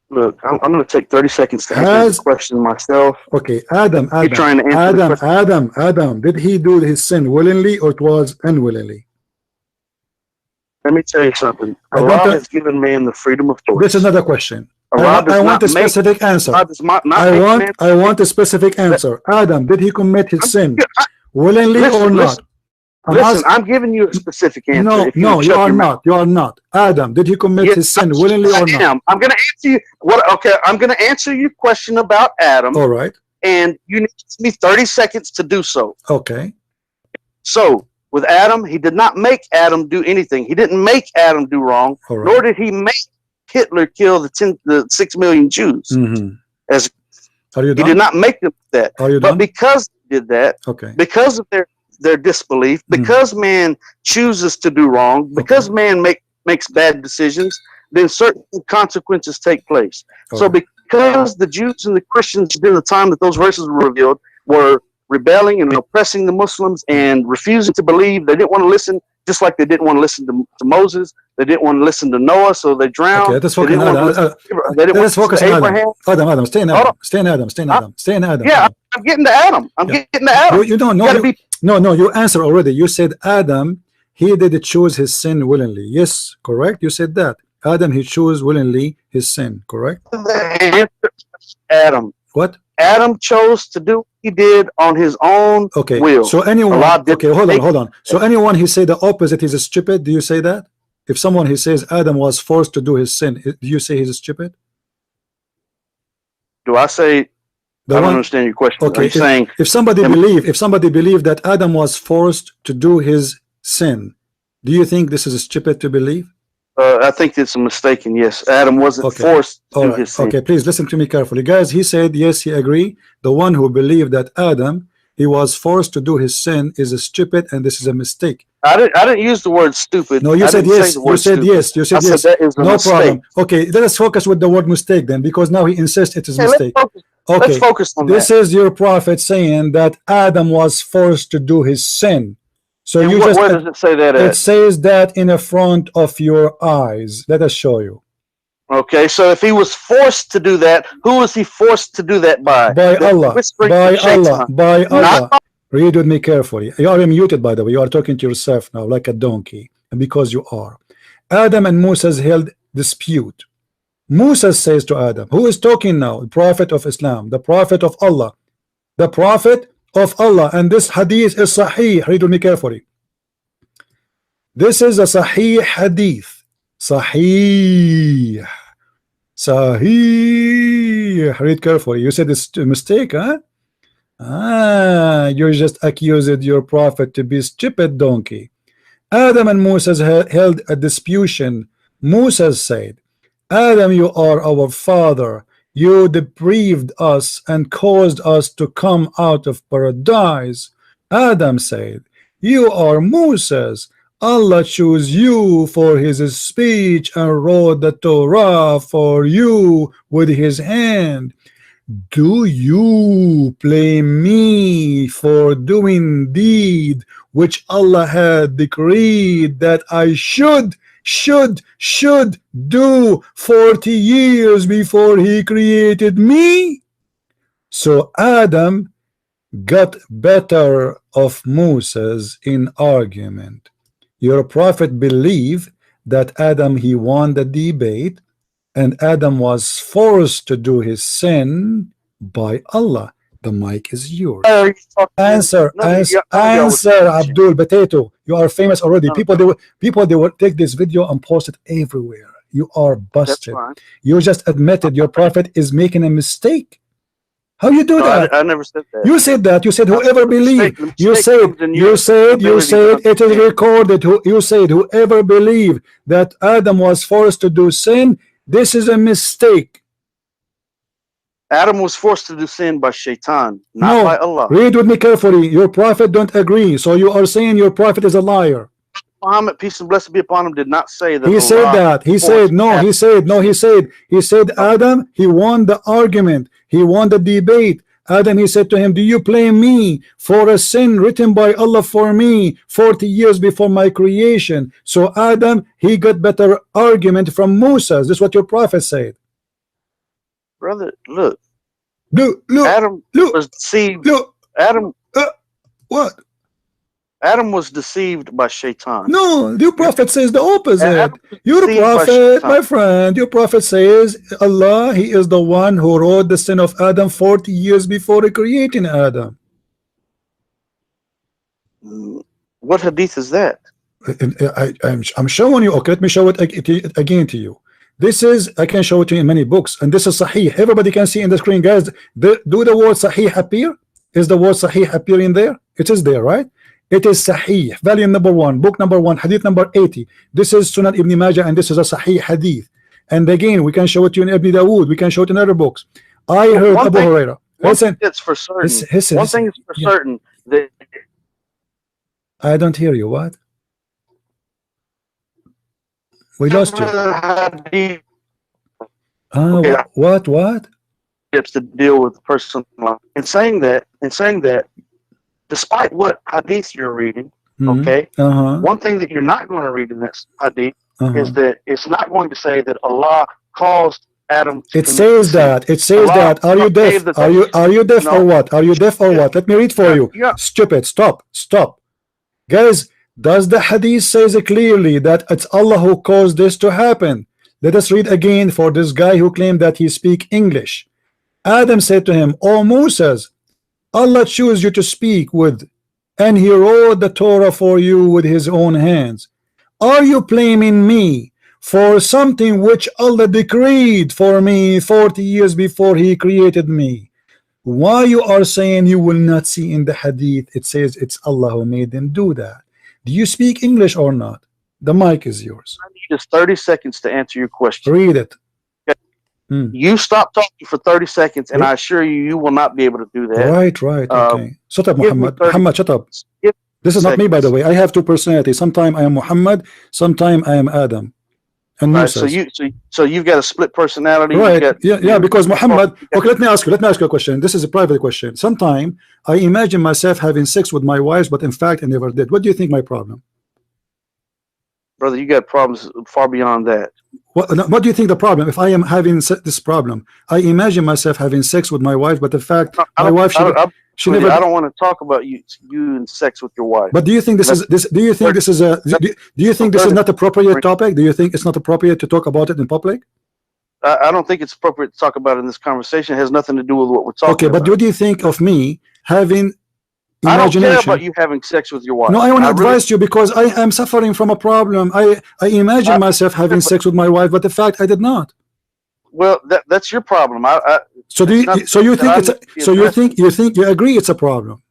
Look, I'm going to take 30 seconds to answer Has- the question myself. Okay, Adam, You're trying to answer the question. Adam, did he do his sin willingly or it was unwillingly? Let me tell you something. I don't Allah know- has given man the freedom of choice. This is another question. Allah does I want not a make- specific answer. Allah does not I make want man- I want a specific answer. Adam, did he commit his sin I- willingly listen, or not? listen, I'm Listen, asking- I'm giving you a specific answer. no, if no, you shut are your mouth. not. You are not. Adam, did he commit Yes, his sin willingly or I not? am. I'm going to answer you. Okay, I'm going to answer your question about Adam, All right. and you need to give me 30 seconds to do so. Okay. So, with Adam, he did not make Adam do anything. He didn't make Adam do wrong, All right. nor did he make Hitler kill the 6 million Jews. Mhm. As Are you he done? did not make them do that. Are you But done? because he did that, Okay. because of their disbelief, because man chooses to do wrong, because man makes bad decisions, then certain consequences take place. So All right. because the Jews and the Christians during the time that those verses were revealed were rebelling and oppressing the Muslims and refusing to believe, they didn't want to listen, just like they didn't want to listen to Moses, they didn't want to listen to Noah, so they drowned. Okay, let's They focus didn't on want to listen Adam. to- they didn't want Let's to focus listen on to Adam. Abraham. Adam, stay in Hold Adam. Stay in Adam. Stay in Adam. Stay in Adam. Yeah, I'm getting to Adam. I'm Yeah. getting to Adam. You don't know. You gotta be No, you answered already. You said Adam, he did choose his sin willingly. Yes, correct. You said that. Adam, he chose willingly his sin. Correct. the answer. Adam. What? Adam chose to do what he did on his own Okay. will. So anyone. Allah did Okay, hold on. So anyone he say the opposite, he's stupid. Do you say that? If someone he says Adam was forced to do his sin, do you say he's stupid? Do I say? The I don't one- understand your question. Okay, Are you saying If somebody Am- believe that Adam was forced to do his sin, do you think this is stupid to believe? I think it's a mistaken. Yes, Adam wasn't Okay. forced to All do right. his sin. Okay, please listen to me carefully, guys. He said yes, he agree. The one who believed that Adam he was forced to do his sin is a stupid, and this is a mistake. I didn't use the word stupid. No, you I said didn't say yes. the You word said stupid. yes. You I said said yes. that is a No mistake. problem. Okay, let us focus with the word mistake then, because now he insists it is Hey, mistake. Okay, let's focus on this that. is your prophet saying that Adam was forced to do his sin. So And you where just does it say that it at? says that in the front of your eyes. Let us show you. Okay, so if he was forced to do that, who was he forced to do that by? By The Allah. whispering By of Shaitan. Allah. By Allah. Not Read with me carefully. You are muted, by the way. You are talking to yourself now like a donkey. And because you are. Adam and Moses held dispute. Moses says to Adam, who is talking now? The prophet of Islam, the prophet of Allah. The prophet of Allah. And this hadith is sahih. Read with me carefully. This is a sahih hadith. Sahih. Sahih. Read carefully. You said it's a mistake, huh? You just accused your prophet to be stupid donkey. Adam and Moses held a disputation. Moses said, Adam, you are our father. You deprived us and caused us to come out of paradise. Adam said, you are Moses. Allah chose you for his speech and wrote the Torah for you with his hand. Do you blame me for doing deed which Allah had decreed that I should do 40 years before he created me? So Adam got better of Moses in argument. Your prophet believed that Adam he won the debate, and Adam was forced to do his sin by Allah. The mic is yours. Answer, Abdul Potato. You are famous already. People they will take this video and post it everywhere. You are busted. You just admitted your prophet is making a mistake. How you do that? I never said that. You said that. You said whoever believe. You said it is recorded. You said whoever believe that Adam was forced to do sin, this is a mistake. Adam was forced to do sin by Shaitan, not by Allah. Read with me carefully. Your prophet don't agree, so you are saying your prophet is a liar. Muhammad, peace and blessing be upon him, did not say that. He said that. He said no. He said no. He said Adam. He won the argument. He won the debate. Adam, he said to him, do you blame me for a sin written by Allah for me 40 years before my creation? So Adam, he got better argument from Moses. This is what your prophet said. Brother, look. Look. Adam was deceived. Look. Adam. What? Adam was deceived by Shaitan. No, your prophet says the opposite. Your prophet, my friend, your prophet says Allah, he is the one who wrote the sin of Adam 40 years before creating Adam. What hadith is that? I'm showing you. Okay, let me show it again to you. This is, I can show it to you in many books, and this is Sahih. Everybody can see in the screen, guys. Do the word Sahih appear? Is the word Sahih appearing there? It is there, right? It is Sahih, volume number 1, book number 1, hadith number 80. This is Sunan Ibn Majah, and this is a Sahih hadith. And again, we can show it to you in Ibn Dawood. We can show it in other books. I heard Abu Huraira. Listen, it's for certain. One thing is for certain that I don't hear you. What? We lost you. What? To deal with the person and saying that, despite what hadith you're reading, okay, one thing that you're not going to read in this hadith is that it's not going to say that Allah caused Adam to it says that. It says Allah that. Are you deaf? Are you deaf or what? Are you deaf or what? Let me read for you. Stupid. Stop. Guys, does the hadith says it clearly that it's Allah who caused this to happen? Let us read again for this guy who claimed that he speak English. Adam said to him, O Moses, Allah chose you to speak with, and he wrote the Torah for you with his own hands. Are you blaming me for something which Allah decreed for me 40 years before he created me? Why you are saying you will not see in the hadith it says it's Allah who made them do that? Do you speak English or not? The mic is yours. I need just 30 seconds to answer your question. Read it. You stop talking for 30 seconds, and I assure you, you will not be able to do that. Right. Okay. Shut up, Muhammad. Muhammad, shut up. This is not me, by the way. I have two personalities. Sometimes I am Muhammad. Sometimes I am Adam. And right, so you've got a split personality. Right. Yeah. Because Muhammad. Okay. Let me ask you a question. This is a private question. Sometimes I imagine myself having sex with my wives, but in fact I never did. What do you think my problem? Brother, you got problems far beyond that. What do you think the problem? If I am having this problem, I imagine myself having sex with my wife, but the fact my wife she never. I don't want to talk about you and sex with your wife. But do you think this is this? Do you think this is a? Do you think this is not appropriate topic? Do you think it's not appropriate to talk about it in public? I don't think it's appropriate to talk about it in this conversation. It has nothing to do with what we're talking about. Okay, but what do you think of me having? I don't care about you having sex with your wife. No, I want to advise you because I am suffering from a problem. I imagine myself having sex with my wife, but the fact I did not. Well, that's your problem. So you agree it's a problem?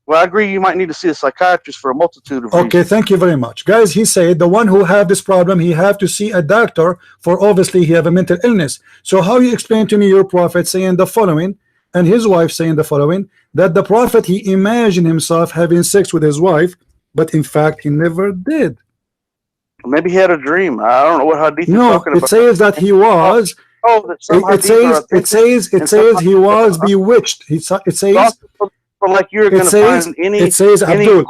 Well, I agree. You might need to see a psychiatrist for a multitude of reasons. Okay, thank you very much, guys. He said the one who have this problem, he have to see a doctor for obviously he have a mental illness. So how you explain to me your prophet saying the following? And his wife saying the following, that the prophet he imagined himself having sex with his wife, but in fact he never did. Maybe he had a dream. I don't know what hadith you're talking about. It says that he was. It says he was bewitched. It says. Like you're going to find any. It says Abdul.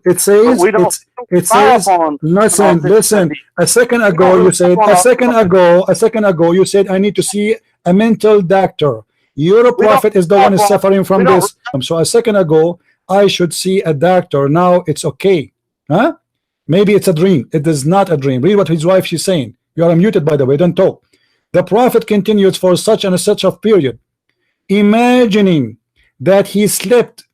It says. Listen. A second ago you said I need to see a mental doctor. Your prophet is the one who's suffering from this. So a second ago I should see a doctor. Now it's okay. Huh? Maybe it's a dream. It is not a dream. Read what his wife she's saying. You are muted, by the way. Don't talk. The Prophet continues for such and such a period, imagining that he slept,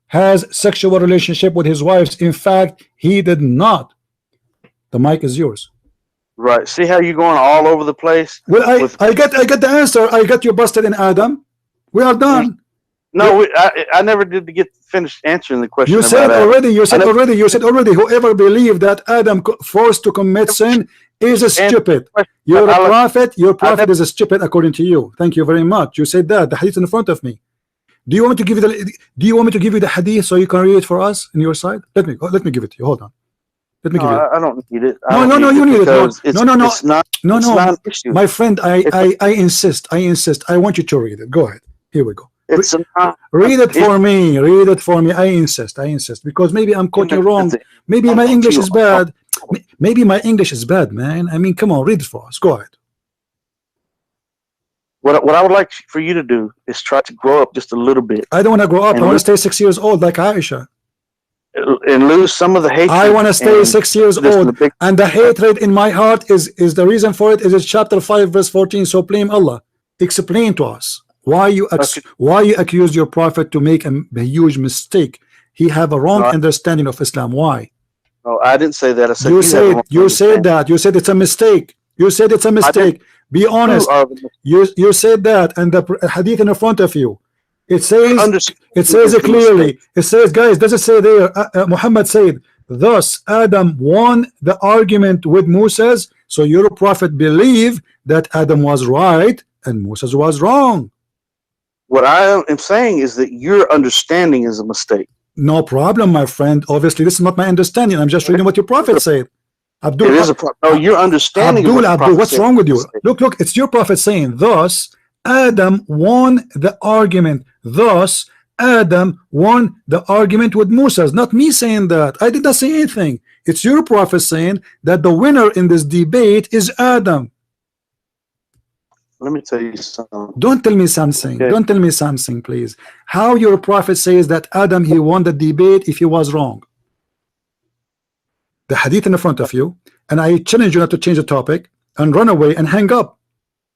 has sexual relationship with his wives. In fact, he did not. The mic is yours. Right. See how you're going all over the place? Well, I get the answer. I got you busted in Adam. We are done. No, I never did get finished answering the question. You said already. You said already. You said already. Whoever believed that Adam forced to commit sin is a stupid. You're a prophet. Your prophet is a stupid according to you. Thank you very much. You said that. The hadith in front of me. Do you want me to give you the? Do you want me to give you the hadith so you can read it for us on your side? Let me give it to you. Hold on. Let me give it. I don't need it. No, you need it. No. It's not an issue. My friend, I insist. I want you to read it. Go ahead. Here we go. Read it for me. Read it for me. I insist because maybe I'm quoting wrong. Maybe my English is bad. Maybe my English is bad, man. I mean, come on, read it for us. Go ahead. What I would like for you to do is try to grow up just a little bit. I don't want to grow up. I want to stay 6 years old like Aisha. And lose some of the hatred. I want to stay 6 years old, and the hatred in my heart is the reason for it is chapter 5 verse 14. So blame Allah. Explain to us why you accuse your prophet to make a huge mistake. He have a wrong understanding of Islam. Why? No, I didn't say that. I said you said that. You said it's a mistake. You said it's a mistake. Be honest. You said that, and the hadith in front of you. It says it clearly. It says, guys, does it say there? Muhammad said, thus Adam won the argument with Moses. So your prophet believed that Adam was right and Moses was wrong. What I am saying is that your understanding is a mistake. No problem, my friend. Obviously, this is not my understanding. I'm just reading what your prophet said. Abdul, it is a problem. No, your understanding. Abdul, what's wrong with you? Look, it's your prophet saying, thus Adam won the argument. Thus Adam won the argument with Moses. Not me saying that. I did not say anything. It's your prophet saying that the winner in this debate is Adam. Let me tell you something. Don't tell me something. Okay. Don't tell me something, please. How your prophet says that Adam, he won the debate if he was wrong? The hadith in front of you, and I challenge you not to change the topic and run away and hang up.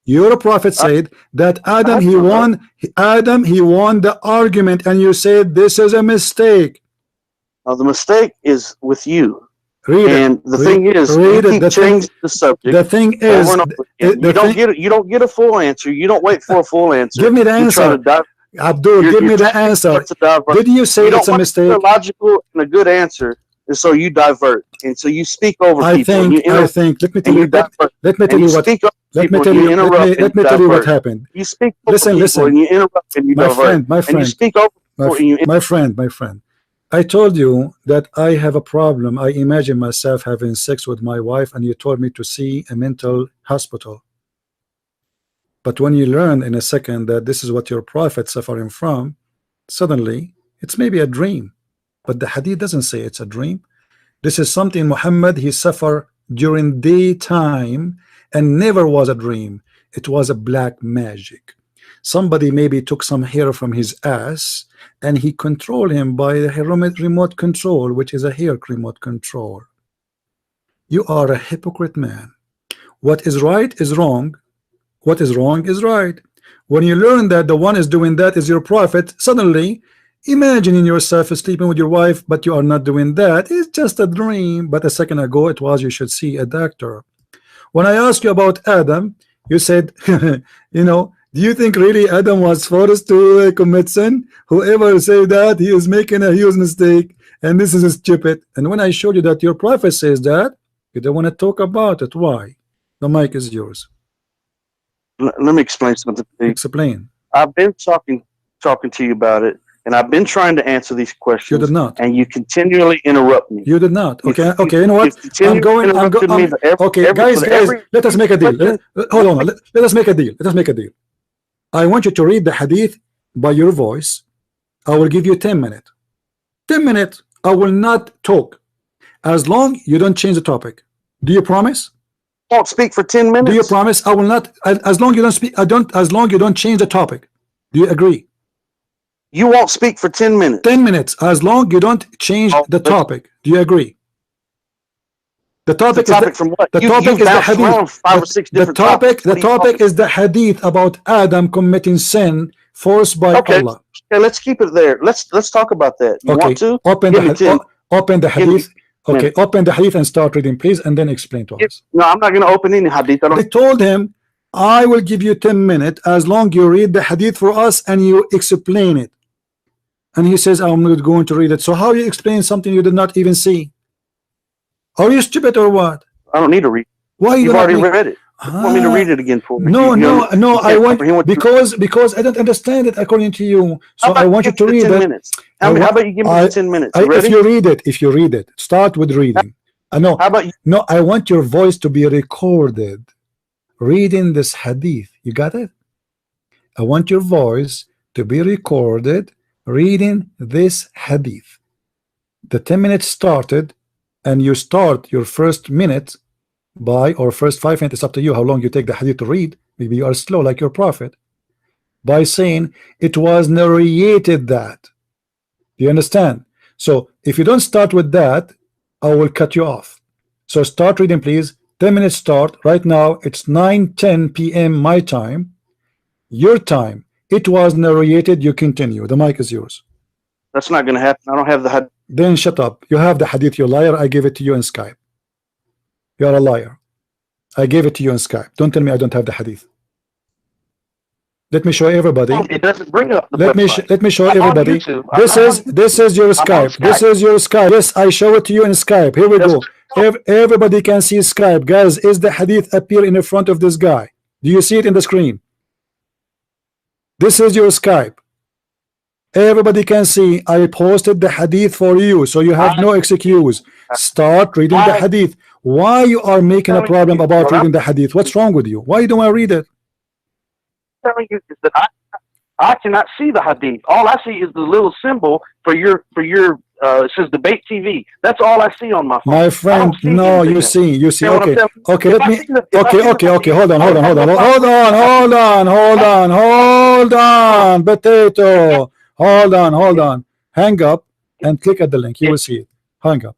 Your prophet said that Adam he won the argument, and you said this is a mistake. Now the mistake is with you. The thing is, you keep changing the subject. The thing is, you don't get a full answer. You don't wait for a full answer. Give me the answer, Abdul. Give me the answer. Did you say it's a mistake? A logical and a good answer. And so you divert, and so you speak over people. I think. Let me tell you. Let me tell you what. Let me tell you what happened. You speak over people and you interrupt and you divert. My friend. And you speak over people and you interrupt. My friend. I told you that I have a problem. I imagine myself having sex with my wife, and you told me to see a mental hospital. But when you learn in a second that this is what your prophet suffering from, suddenly it's maybe a dream. But the hadith doesn't say it's a dream. This is something Muhammad he suffered during daytime and never was a dream. It was a black magic. Somebody maybe took some hair from his ass and he controlled him by the remote control, which is a hair remote control. You are a hypocrite, man. What is right is wrong. What is wrong is right. When you learn that the one is doing that is your prophet, suddenly imagining yourself sleeping with your wife, but you are not doing that. It's just a dream. But a second ago it was you should see a doctor. When I asked you about Adam, you said, you know, do you think really Adam was forced to commit sin? Whoever say that, he is making a huge mistake, and this is stupid. And when I showed you that your prophet says that, you don't want to talk about it. Why? The mic is yours. Let me explain something. Explain. I've been talking to you about it. And I've been trying to answer these questions. You did not. And you continually interrupt me. You did not. Okay, you know what? I'm going. Okay, guys, let us make a deal. Hold on. Let us make a deal. Let us make a deal. I want you to read the hadith by your voice. I will give you 10 minutes. 10 minutes. I will not talk as long you don't change the topic. Do you promise? I won't speak for 10 minutes. Do you promise? I will not. As long you don't speak. As long you don't change the topic. Do you agree? You won't speak for 10 minutes. 10 minutes, as long you don't change the topic. Do you agree? The topic, from what? The topic is the hadith. 5 or 6 different the topic is the hadith about Adam committing sin forced by Allah. Okay, let's keep it there. Let's talk about that. You want to? Open the hadith. Okay, open the hadith and start reading, please, and then explain to us. No, I'm not going to open any hadith. I told him, I will give you 10 minutes as long you read the hadith for us and you explain it. And he says, I'm not going to read it. So how you explain something you did not even see? Are you stupid or what? I don't need to read. Why you've already read it? You want me to read it again for me? No, I want because I don't understand it according to you. So I want you to read it. How about you give me 10 minutes? If you read it, start with reading. No, how about you? No, I want your voice to be recorded. Reading this hadith. You got it? I want your voice to be recorded reading this hadith. The 10 minutes started, and you start your first minute or first 5 minutes, it's up to you how long you take the hadith to read. Maybe you are slow like your prophet, by saying it was narrated that. Do you understand? So if you don't start with that, I will cut you off. So start reading, please. 10 minutes start right now. It's 9:10 p.m. my time, your time. It was narrated. You continue. The mic is yours. That's not going to happen. I don't have the hadith. Then shut up. You have the hadith, you liar. I gave it to you in Skype. You are a liar. I gave it to you in Skype. Don't tell me I don't have the hadith. Let me show everybody. It doesn't bring up the let me show everybody. This is your Skype. This is your Skype. Yes, I show it to you in Skype. Here we go. Everybody can see Skype. Guys, is the hadith appear in the front of this guy? Do you see it in the screen? This is your Skype. Everybody can see I posted the hadith for you, so you have no excuse. Start reading the hadith. Why you are making a problem about reading the hadith? What's wrong with you? Why you don't want to read it? Telling you is that I cannot see the hadith. All I see is the little symbol for your it says debate TV. That's all I see on my phone. My friend, no, you see. Okay, let me. Okay. Hold on. Potato. Hold on. Hang up and click at the link. You will see it. Hang up.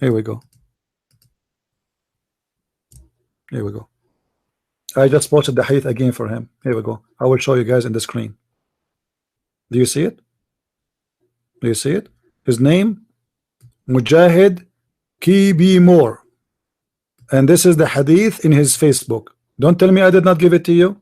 Here we go. I just posted the hadith again for him. Here we go. I will show you guys in the screen. Do you see it? His name, Mujahid Kibi Moore. And this is the hadith in his Facebook. Don't tell me I did not give it to you.